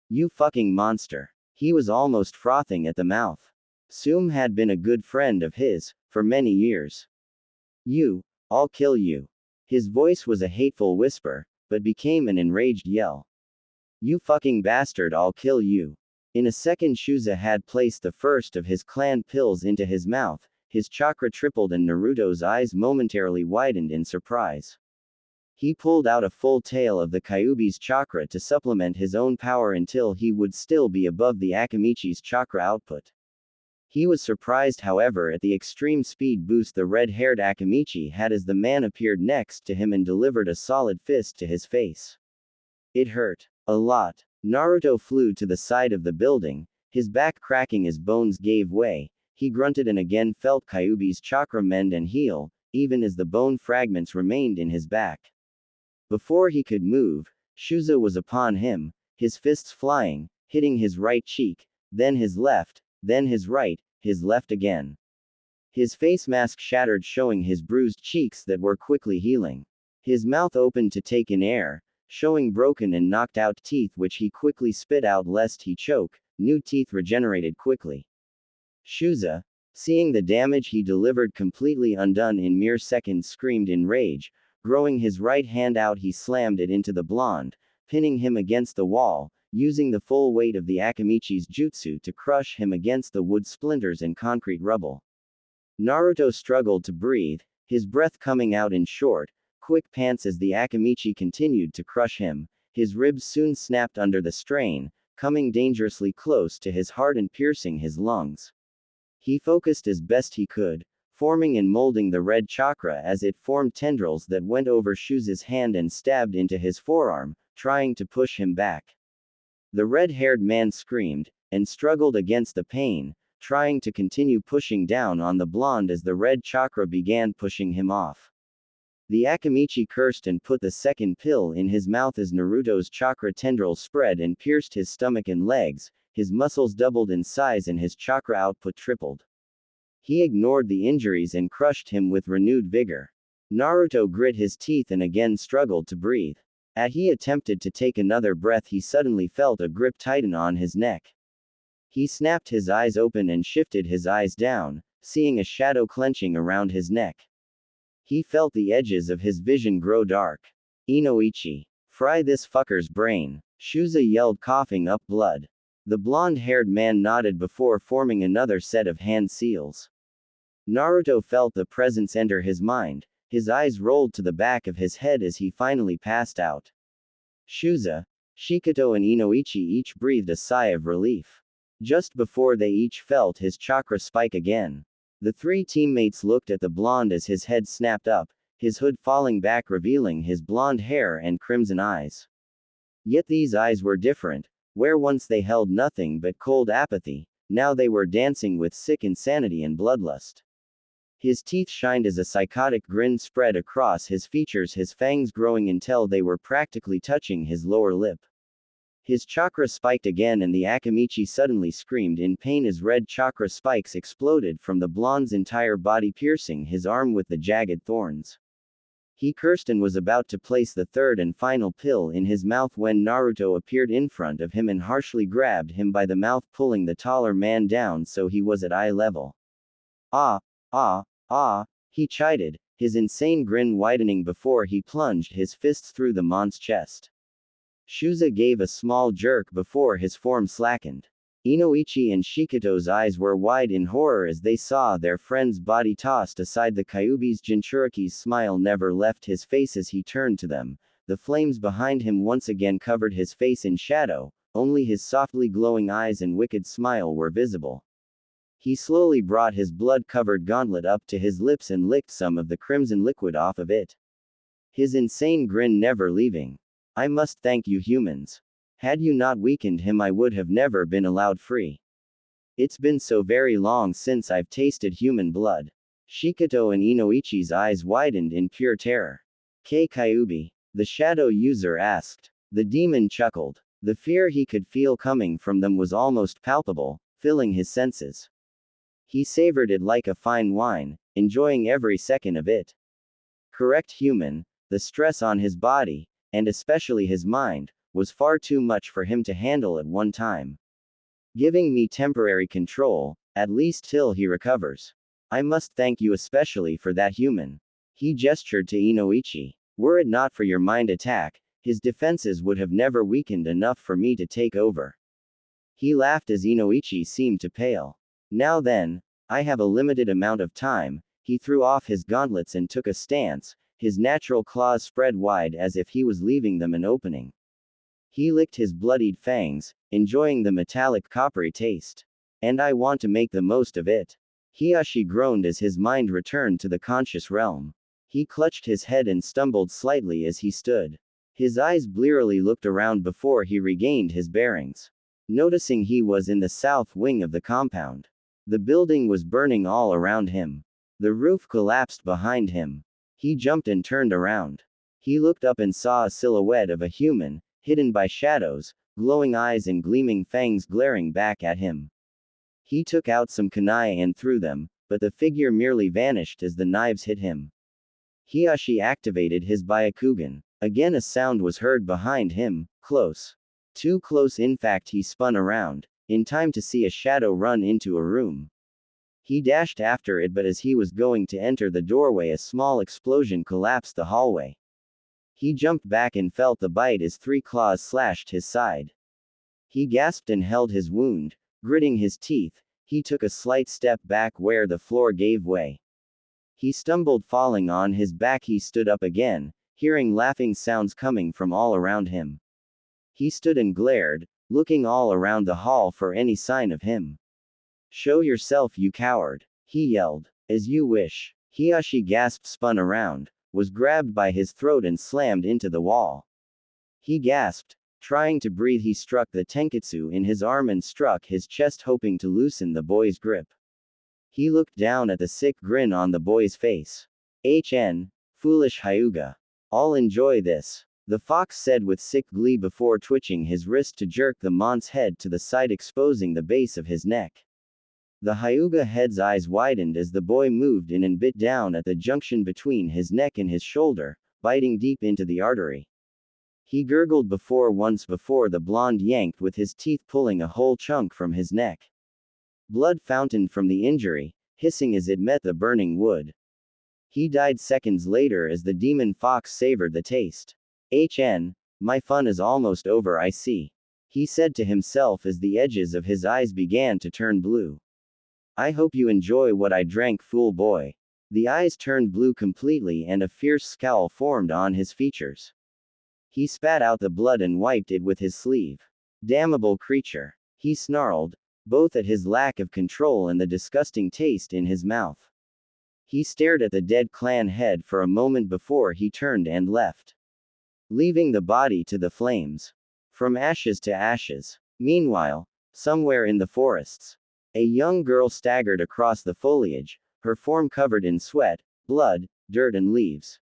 You fucking monster. He was almost frothing at the mouth. Sum had been a good friend of his, for many years. I'll kill you. His voice was a hateful whisper, but became an enraged yell. You fucking bastard, I'll kill you. In a second Shuza had placed the first of his clan pills into his mouth, his chakra tripled and Naruto's eyes momentarily widened in surprise. He pulled out a full tail of the Kyuubi's chakra to supplement his own power until he would still be above the Akamichi's chakra output. He was surprised however at the extreme speed boost the red-haired Akamichi had as the man appeared next to him and delivered a solid fist to his face. It hurt. A lot. Naruto flew to the side of the building, his back cracking as bones gave way. He grunted and again felt Kyuubi's chakra mend and heal, even as the bone fragments remained in his back. Before he could move, Shuza was upon him, his fists flying, hitting his right cheek, then his left, then his right, his left again. His face mask shattered, showing his bruised cheeks that were quickly healing. His mouth opened to take in air, showing broken and knocked out teeth which he quickly spit out lest he choke. New teeth regenerated quickly. Shuza, seeing the damage he delivered completely undone in mere seconds, screamed in rage. Growing his right hand out, he slammed it into the blonde, pinning him against the wall, using the full weight of the Akamichi's jutsu to crush him against the wood splinters and concrete rubble. Naruto struggled to breathe, his breath coming out in short, quick pants as the Akamichi continued to crush him. His ribs soon snapped under the strain, coming dangerously close to his heart and piercing his lungs. He focused as best he could, forming and molding the red chakra as it formed tendrils that went over Shuza's hand and stabbed into his forearm, trying to push him back. The red-haired man screamed, and struggled against the pain, trying to continue pushing down on the blonde as the red chakra began pushing him off. The Akamichi cursed and put the second pill in his mouth as Naruto's chakra tendrils spread and pierced his stomach and legs. His muscles doubled in size and his chakra output tripled. He ignored the injuries and crushed him with renewed vigor. Naruto grit his teeth and again struggled to breathe. As he attempted to take another breath, he suddenly felt a grip tighten on his neck. He snapped his eyes open and shifted his eyes down, seeing a shadow clenching around his neck. He felt the edges of his vision grow dark. Inoichi. Fry this fucker's brain. Shuza yelled, coughing up blood. The blonde-haired man nodded before forming another set of hand seals. Naruto felt the presence enter his mind. His eyes rolled to the back of his head as he finally passed out. Shuza, Shikoto and Inoichi each breathed a sigh of relief. Just before they each felt his chakra spike again. The 3 teammates looked at the blonde as his head snapped up, his hood falling back revealing his blonde hair and crimson eyes. Yet these eyes were different. Where once they held nothing but cold apathy, now they were dancing with sick insanity and bloodlust. His teeth shined as a psychotic grin spread across his features, his fangs growing until they were practically touching his lower lip. His chakra spiked again and the Akamichi suddenly screamed in pain as red chakra spikes exploded from the blonde's entire body, piercing his arm with the jagged thorns. He cursed and was about to place the third and final pill in his mouth when Naruto appeared in front of him and harshly grabbed him by the mouth, pulling the taller man down so he was at eye level. He chided, his insane grin widening before he plunged his fists through the mon's chest. Shuza gave a small jerk before his form slackened. Inoichi and Shikato's eyes were wide in horror as they saw their friend's body tossed aside. The Kyuubi's Jinchuriki's smile never left his face as he turned to them. The flames behind him once again covered his face in shadow, only his softly glowing eyes and wicked smile were visible. He slowly brought his blood-covered gauntlet up to his lips and licked some of the crimson liquid off of it. His insane grin never leaving. I must thank you humans. Had you not weakened him, I would have never been allowed free. It's been so very long since I've tasted human blood. Shikato and Inoichi's eyes widened in pure terror. Kei Kyuubi? The shadow user asked. The demon chuckled. The fear he could feel coming from them was almost palpable, filling his senses. He savored it like a fine wine, enjoying every second of it. Correct human, the stress on his body, and especially his mind, was far too much for him to handle at one time. Giving me temporary control, at least till he recovers. I must thank you especially for that human. He gestured to Inoichi. Were it not for your mind attack, his defenses would have never weakened enough for me to take over. He laughed as Inoichi seemed to pale. Now then, I have a limited amount of time. He threw off his gauntlets and took a stance, his natural claws spread wide as if he was leaving them an opening. He licked his bloodied fangs, enjoying the metallic coppery taste. And I want to make the most of it. Hiyashi groaned as his mind returned to the conscious realm. He clutched his head and stumbled slightly as he stood. His eyes blearily looked around before he regained his bearings. Noticing he was in the south wing of the compound. The building was burning all around him. The roof collapsed behind him. He jumped and turned around. He looked up and saw a silhouette of a human, hidden by shadows, glowing eyes and gleaming fangs glaring back at him. He took out some kunai and threw them, but the figure merely vanished as the knives hit him. Hiyashi activated his Byakugan. Again a sound was heard behind him, close. Too close, in fact. He spun around, in time to see a shadow run into a room. He dashed after it, but as he was going to enter the doorway, a small explosion collapsed the hallway. He jumped back and felt the bite as 3 claws slashed his side. He gasped and held his wound, gritting his teeth. He took a slight step back where the floor gave way. He stumbled, falling on his back. He stood up again, hearing laughing sounds coming from all around him. He stood and glared, looking all around the hall for any sign of him. Show yourself, you coward, he yelled. As you wish. Hiyashi gasped, spun around, was grabbed by his throat and slammed into the wall. He gasped. Trying to breathe, he struck the tenketsu in his arm and struck his chest, hoping to loosen the boy's grip. He looked down at the sick grin on the boy's face. Foolish Hyuga. I'll enjoy this, the fox said with sick glee before twitching his wrist to jerk the mont's head to the side, exposing the base of his neck. The Hyuga head's eyes widened as the boy moved in and bit down at the junction between his neck and his shoulder, biting deep into the artery. He gurgled once before the blonde yanked with his teeth, pulling a whole chunk from his neck. Blood fountained from the injury, hissing as it met the burning wood. He died seconds later as the demon fox savored the taste. My fun is almost over, I see, he said to himself as the edges of his eyes began to turn blue. I hope you enjoy what I drank, fool boy. The eyes turned blue completely and a fierce scowl formed on his features. He spat out the blood and wiped it with his sleeve. Damnable creature, he snarled, both at his lack of control and the disgusting taste in his mouth. He stared at the dead clan head for a moment before he turned and left, leaving the body to the flames. From ashes to ashes. Meanwhile, somewhere in the forests, a young girl staggered across the foliage, her form covered in sweat, blood, dirt and leaves.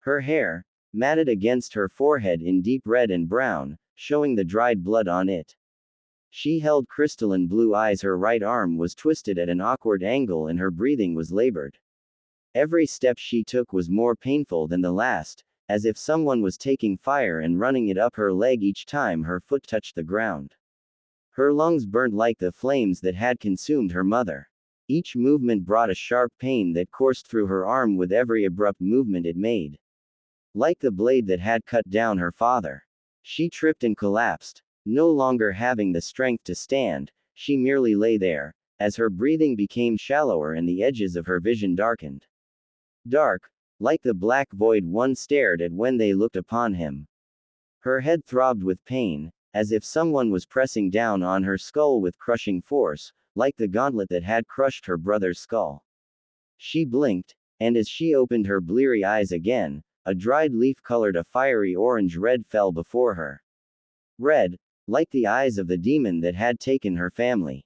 Her hair, matted against her forehead in deep red and brown, showing the dried blood on it. She held crystalline blue eyes. Her right arm was twisted at an awkward angle and her breathing was labored. Every step she took was more painful than the last, as if someone was taking fire and running it up her leg each time her foot touched the ground. Her lungs burnt like the flames that had consumed her mother. Each movement brought a sharp pain that coursed through her arm with every abrupt movement it made. Like the blade that had cut down her father. She tripped and collapsed. No longer having the strength to stand, she merely lay there, as her breathing became shallower and the edges of her vision darkened. Dark, like the black void one stared at when they looked upon him. Her head throbbed with pain, as if someone was pressing down on her skull with crushing force, like the gauntlet that had crushed her brother's skull. She blinked, and as she opened her bleary eyes again, a dried leaf colored a fiery orange-red fell before her. Red, like the eyes of the demon that had taken her family.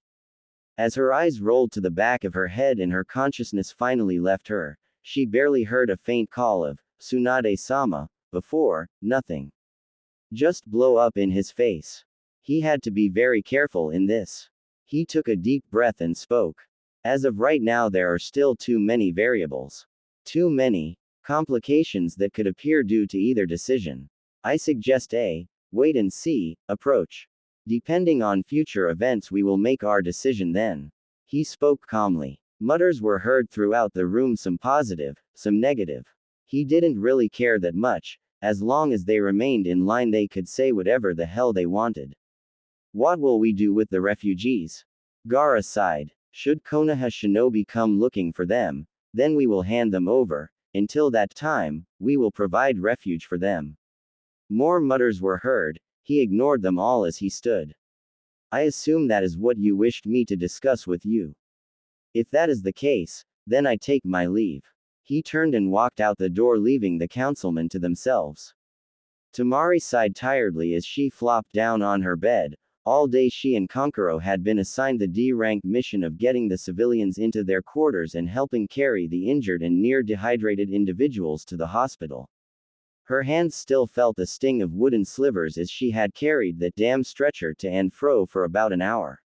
As her eyes rolled to the back of her head and her consciousness finally left her, she barely heard a faint call of, Tsunade-sama, before, nothing. Just blow up in his face. He had to be very careful in this. He took a deep breath and spoke. As of right now there are still too many variables. Too many complications that could appear due to either decision. I suggest a wait and see approach. Depending on future events we will make our decision then. He spoke calmly. Mutters were heard throughout the room, some positive, some negative. He didn't really care that much. As long as they remained in line they could say whatever the hell they wanted. What will we do with the refugees? Gaara sighed. Should Konoha shinobi come looking for them, then we will hand them over. Until that time, we will provide refuge for them. More mutters were heard. He ignored them all as he stood. I assume that is what you wished me to discuss with you. If that is the case, then I take my leave. He turned and walked out the door, leaving the councilmen to themselves. Tamari sighed tiredly as she flopped down on her bed. All day she and Konkuro had been assigned the D-rank mission of getting the civilians into their quarters and helping carry the injured and near-dehydrated individuals to the hospital. Her hands still felt the sting of wooden slivers as she had carried that damn stretcher to and fro for about an hour.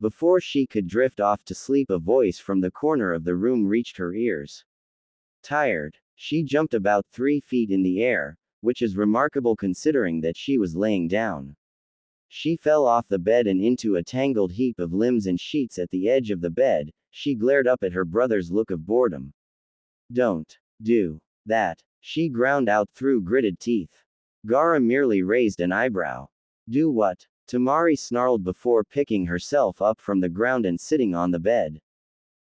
Before she could drift off to sleep, a voice from the corner of the room reached her ears. Tired, she jumped about 3 feet in the air, which is remarkable considering that she was laying down. She fell off the bed and into a tangled heap of limbs and sheets at the edge of the bed. She glared up at her brother's look of boredom. Don't do that, she ground out through gritted teeth. Gaara merely raised an eyebrow. Do what? Tamari snarled before picking herself up from the ground and sitting on the bed.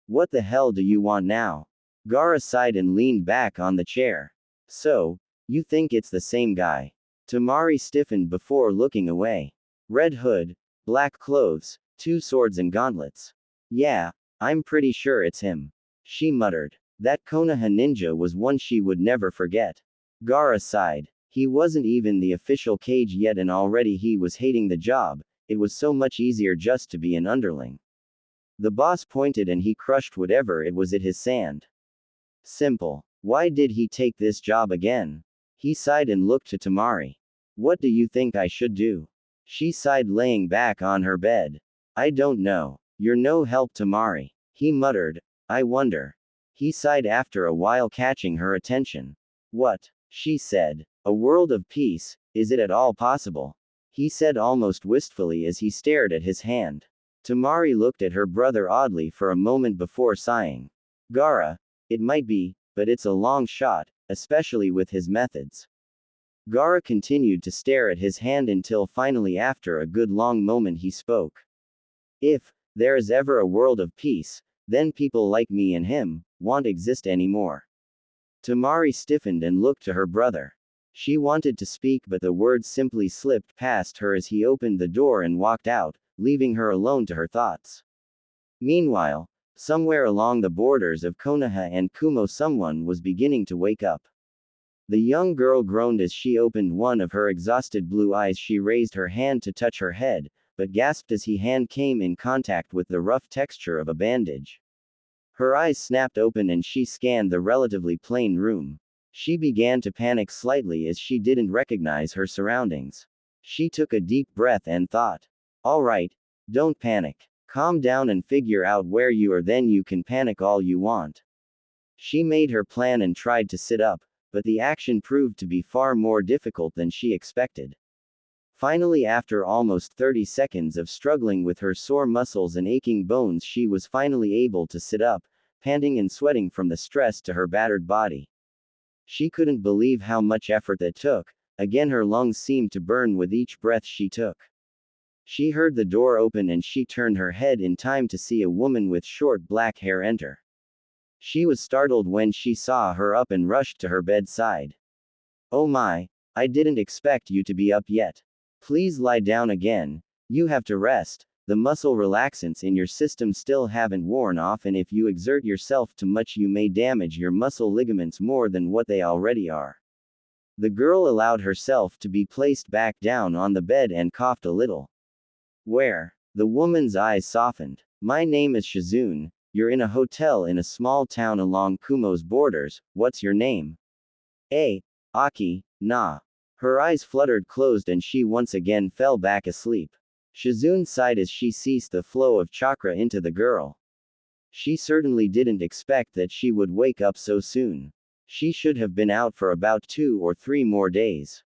What the hell do you want now? Gaara sighed and leaned back on the chair. So, you think it's the same guy? Tamari stiffened before looking away. Red hood, black clothes, 2 swords and gauntlets. Yeah, I'm pretty sure it's him. She muttered. That Konoha ninja was one she would never forget. Gaara sighed. He wasn't even the official Kage yet and already he was hating the job. It was so much easier just to be an underling. The boss pointed and he crushed whatever it was at his sand. Simple. Why did he take this job again? He sighed and looked to Tamari. What do you think I should do? She sighed, laying back on her bed. I don't know. You're no help, Tamari. He muttered. I wonder. He sighed after a while, catching her attention. What? She said. A world of peace, is it at all possible? He said almost wistfully as he stared at his hand. Tamari looked at her brother oddly for a moment before sighing. Gaara, it might be, but it's a long shot, especially with his methods. Gaara continued to stare at his hand until finally, after a good long moment, he spoke. If there is ever a world of peace, then people like me and him won't exist anymore. Tamari stiffened and looked to her brother. She wanted to speak, but the words simply slipped past her as he opened the door and walked out, leaving her alone to her thoughts. Meanwhile, somewhere along the borders of Konoha and Kumo, someone was beginning to wake up. The young girl groaned as she opened one of her exhausted blue eyes. She raised her hand to touch her head, but gasped as her hand came in contact with the rough texture of a bandage. Her eyes snapped open and she scanned the relatively plain room. She began to panic slightly as she didn't recognize her surroundings. She took a deep breath and thought. All right, don't panic. Calm down and figure out where you are, then you can panic all you want. She made her plan and tried to sit up, but the action proved to be far more difficult than she expected. Finally, after almost 30 seconds of struggling with her sore muscles and aching bones, she was finally able to sit up, panting and sweating from the stress to her battered body. She couldn't believe how much effort that took. Again, her lungs seemed to burn with each breath she took. She heard the door open and she turned her head in time to see a woman with short black hair enter. She was startled when she saw her up and rushed to her bedside. "Oh my, I didn't expect you to be up yet. Please lie down again. You have to rest. The muscle relaxants in your system still haven't worn off, and if you exert yourself too much, you may damage your muscle ligaments more than what they already are." The girl allowed herself to be placed back down on the bed and coughed a little. "Where?" The woman's eyes softened. "My name is Shizune. You're in a hotel in a small town along Kumo's borders. What's your name?" Aki, nah. Her eyes fluttered closed and she once again fell back asleep. Shizune sighed as she ceased the flow of chakra into the girl. She certainly didn't expect that she would wake up so soon. She should have been out for about 2 or 3 more days.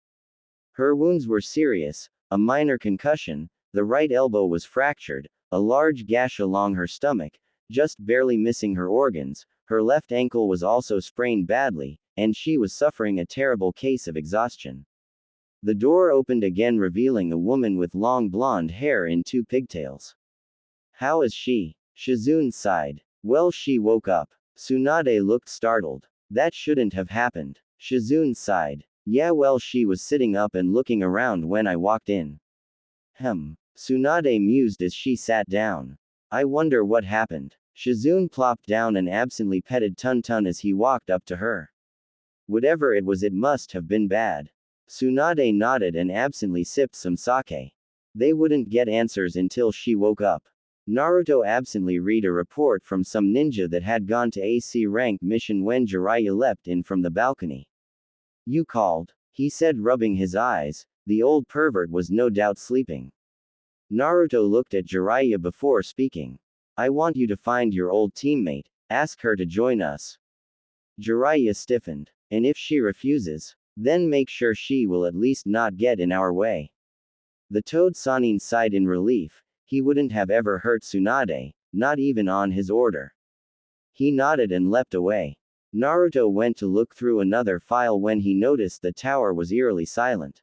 Her wounds were serious: a minor concussion, the right elbow was fractured, a large gash along her stomach, just barely missing her organs, her left ankle was also sprained badly, and she was suffering a terrible case of exhaustion. The door opened again, revealing a woman with long blonde hair in 2 pigtails. "How is she?" Shizune sighed. "Well, she woke up." Tsunade looked startled. "That shouldn't have happened." Shizune sighed. "Yeah, well, she was sitting up and looking around when I walked in." Tsunade mused as she sat down. "I wonder what happened." Shizune plopped down and absently petted Tun Tun as he walked up to her. "Whatever it was, it must have been bad." Tsunade nodded and absently sipped some sake. They wouldn't get answers until she woke up. Naruto absently read a report from some ninja that had gone to AC rank mission when Jiraiya leapt in from the balcony. "You called," he said, rubbing his eyes. The old pervert was no doubt sleeping. Naruto looked at Jiraiya before speaking. "I want you to find your old teammate. Ask her to join us." Jiraiya stiffened. "And if she refuses? Then make sure she will at least not get in our way." The Toad Sanin sighed in relief. He wouldn't have ever hurt Tsunade, not even on his order. He nodded and leapt away. Naruto went to look through another file when he noticed the tower was eerily silent.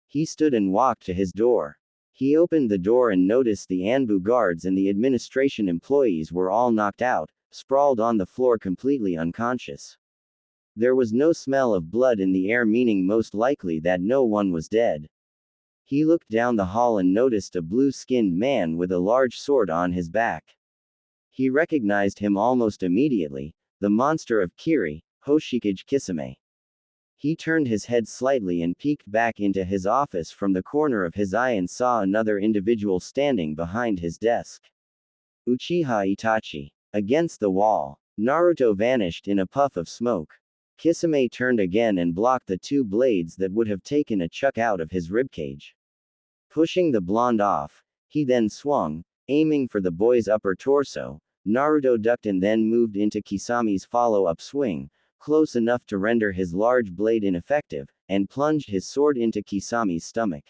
He stood and walked to his door. He opened the door and noticed the Anbu guards and the administration employees were all knocked out, sprawled on the floor completely unconscious. There was no smell of blood in the air, meaning most likely that no one was dead. He looked down the hall and noticed a blue-skinned man with a large sword on his back. He recognized him almost immediately, the monster of Kiri, Hoshikage Kisame. He turned his head slightly and peeked back into his office from the corner of his eye and saw another individual standing behind his desk. Uchiha Itachi. Against the wall. Naruto vanished in a puff of smoke. Kisame turned again and blocked the 2 blades that would have taken a chuck out of his ribcage. Pushing the blonde off, he then swung, aiming for the boy's upper torso. Naruto ducked and then moved into Kisame's follow-up swing, close enough to render his large blade ineffective, and plunged his sword into Kisame's stomach.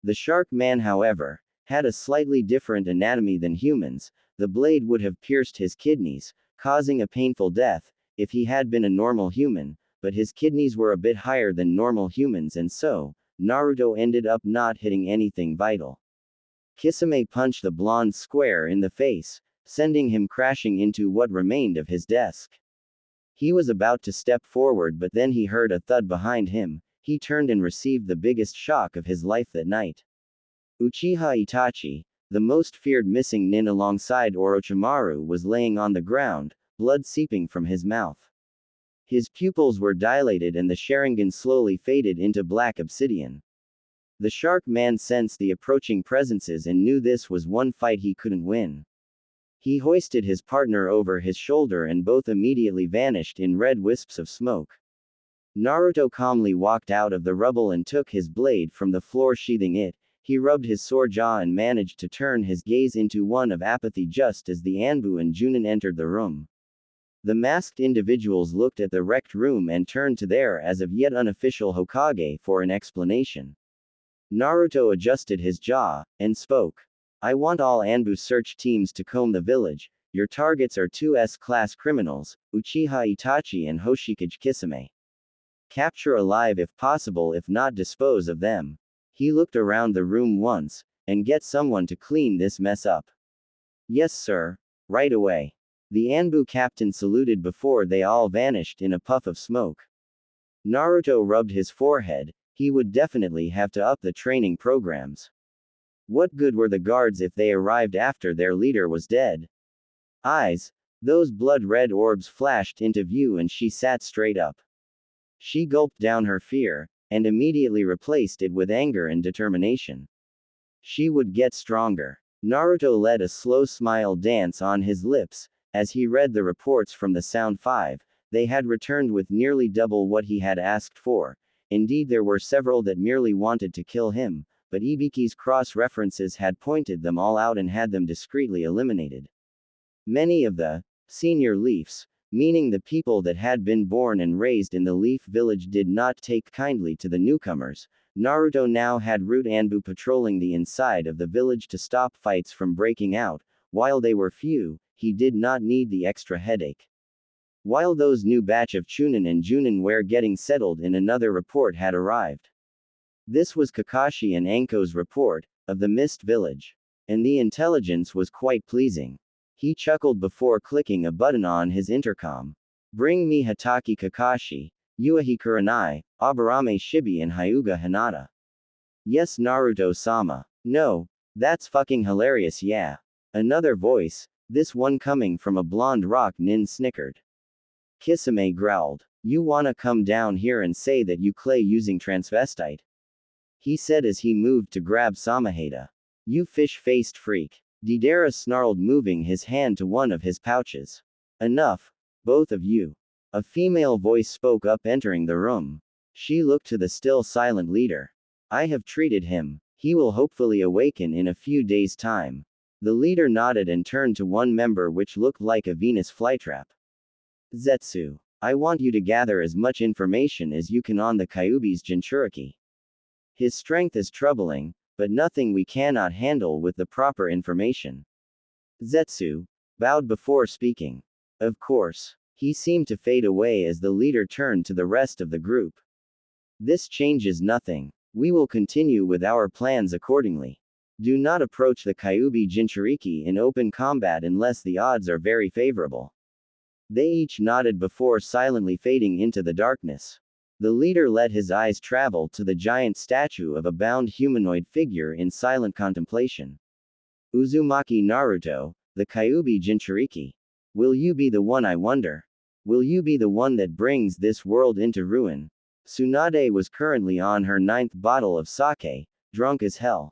The shark man, however, had a slightly different anatomy than humans. The blade would have pierced his kidneys, causing a painful death, if he had been a normal human, but his kidneys were a bit higher than normal humans, and so, Naruto ended up not hitting anything vital. Kisame punched the blonde square in the face, sending him crashing into what remained of his desk. He was about to step forward, but then he heard a thud behind him. He turned and received the biggest shock of his life that night. Uchiha Itachi, the most feared missing nin alongside Orochimaru, was laying on the ground, blood seeping from his mouth. His pupils were dilated and the Sharingan slowly faded into black obsidian. The shark man sensed the approaching presences and knew this was one fight he couldn't win. He hoisted his partner over his shoulder and both immediately vanished in red wisps of smoke. Naruto calmly walked out of the rubble and took his blade from the floor, sheathing it. He rubbed his sore jaw and managed to turn his gaze into one of apathy just as the Anbu and Junin entered the room. The masked individuals looked at the wrecked room and turned to their as of yet unofficial Hokage for an explanation. Naruto adjusted his jaw, and spoke. "I want all Anbu search teams to comb the village. Your targets are 2 S-class criminals, Uchiha Itachi and Hoshikage Kisame. Capture alive if possible, if not dispose of them." He looked around the room once, and get someone to clean this mess up. Yes, sir. Right away. The Anbu captain saluted before they all vanished in a puff of smoke. Naruto rubbed his forehead. He would definitely have to up the training programs. What good were the guards if they arrived after their leader was dead? Eyes. Those blood-red orbs flashed into view and she sat straight up. She gulped down her fear, and immediately replaced it with anger and determination. She would get stronger. Naruto let a slow smile dance on his lips, as he read the reports from the Sound 5. They had returned with nearly double what he had asked for. Indeed, there were several that merely wanted to kill him, but Ibiki's cross-references had pointed them all out and had them discreetly eliminated. Many of the senior Leafs, meaning the people that had been born and raised in the Leaf Village, did not take kindly to the newcomers. Naruto now had Root Anbu patrolling the inside of the village to stop fights from breaking out. While they were few, he did not need the extra headache. While those new batch of Chunin and Junin were getting settled in, another report had arrived. This was Kakashi and Anko's report, of the Mist Village. And the intelligence was quite pleasing. He chuckled before clicking a button on his intercom. Bring me Hatake Kakashi, Yuahi Kurenai, Aburame Shibi and Hyuga Hinata. Yes, Naruto-sama. No, that's fucking hilarious, yeah. Another voice, this one coming from a blonde rock nin, snickered. Kisame growled. You wanna come down here and say that you clay using transvestite? He said as he moved to grab Samaheda. You fish-faced freak. Deidara snarled, moving his hand to one of his pouches. Enough, both of you. A female voice spoke up, entering the room. She looked to the still silent leader. I have treated him. He will hopefully awaken in a few days' time. The leader nodded and turned to one member, which looked like a Venus flytrap. Zetsu, I want you to gather as much information as you can on the Kyuubi's Jinchuriki. His strength is troubling, but nothing we cannot handle with the proper information. Zetsu bowed before speaking. Of course. He seemed to fade away as the leader turned to the rest of the group. This changes nothing. We will continue with our plans accordingly. Do not approach the Kyuubi Jinchuriki in open combat unless the odds are very favorable. They each nodded before silently fading into the darkness. The leader let his eyes travel to the giant statue of a bound humanoid figure in silent contemplation. Uzumaki Naruto, the Kyuubi Jinchuriki. Will you be the one, I wonder? Will you be the one that brings this world into ruin? Tsunade was currently on her 9th bottle of sake, drunk as hell.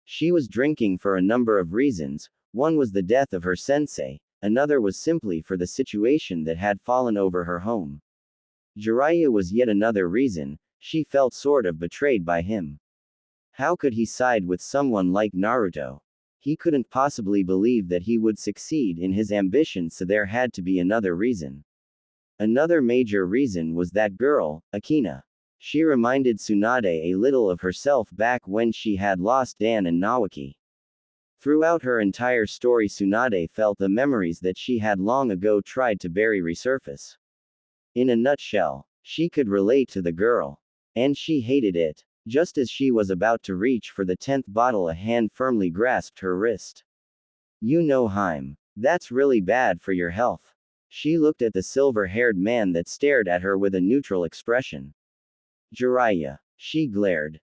She was drinking for a number of reasons. One was the death of her sensei, another was simply for the situation that had fallen over her home. Jiraiya was yet another reason. She felt sort of betrayed by him. How could he side with someone like Naruto? He couldn't possibly believe that he would succeed in his ambitions, so there had to be another reason. Another major reason was that girl, Akina. She reminded Tsunade a little of herself back when she had lost Dan and Nawaki. Throughout her entire story, Tsunade felt the memories that she had long ago tried to bury resurface. In a nutshell, she could relate to the girl. And she hated it. Just as she was about to reach for the 10th bottle, a hand firmly grasped her wrist. You know, Haim, that's really bad for your health. She looked at the silver-haired man that stared at her with a neutral expression. Jiraiya. She glared.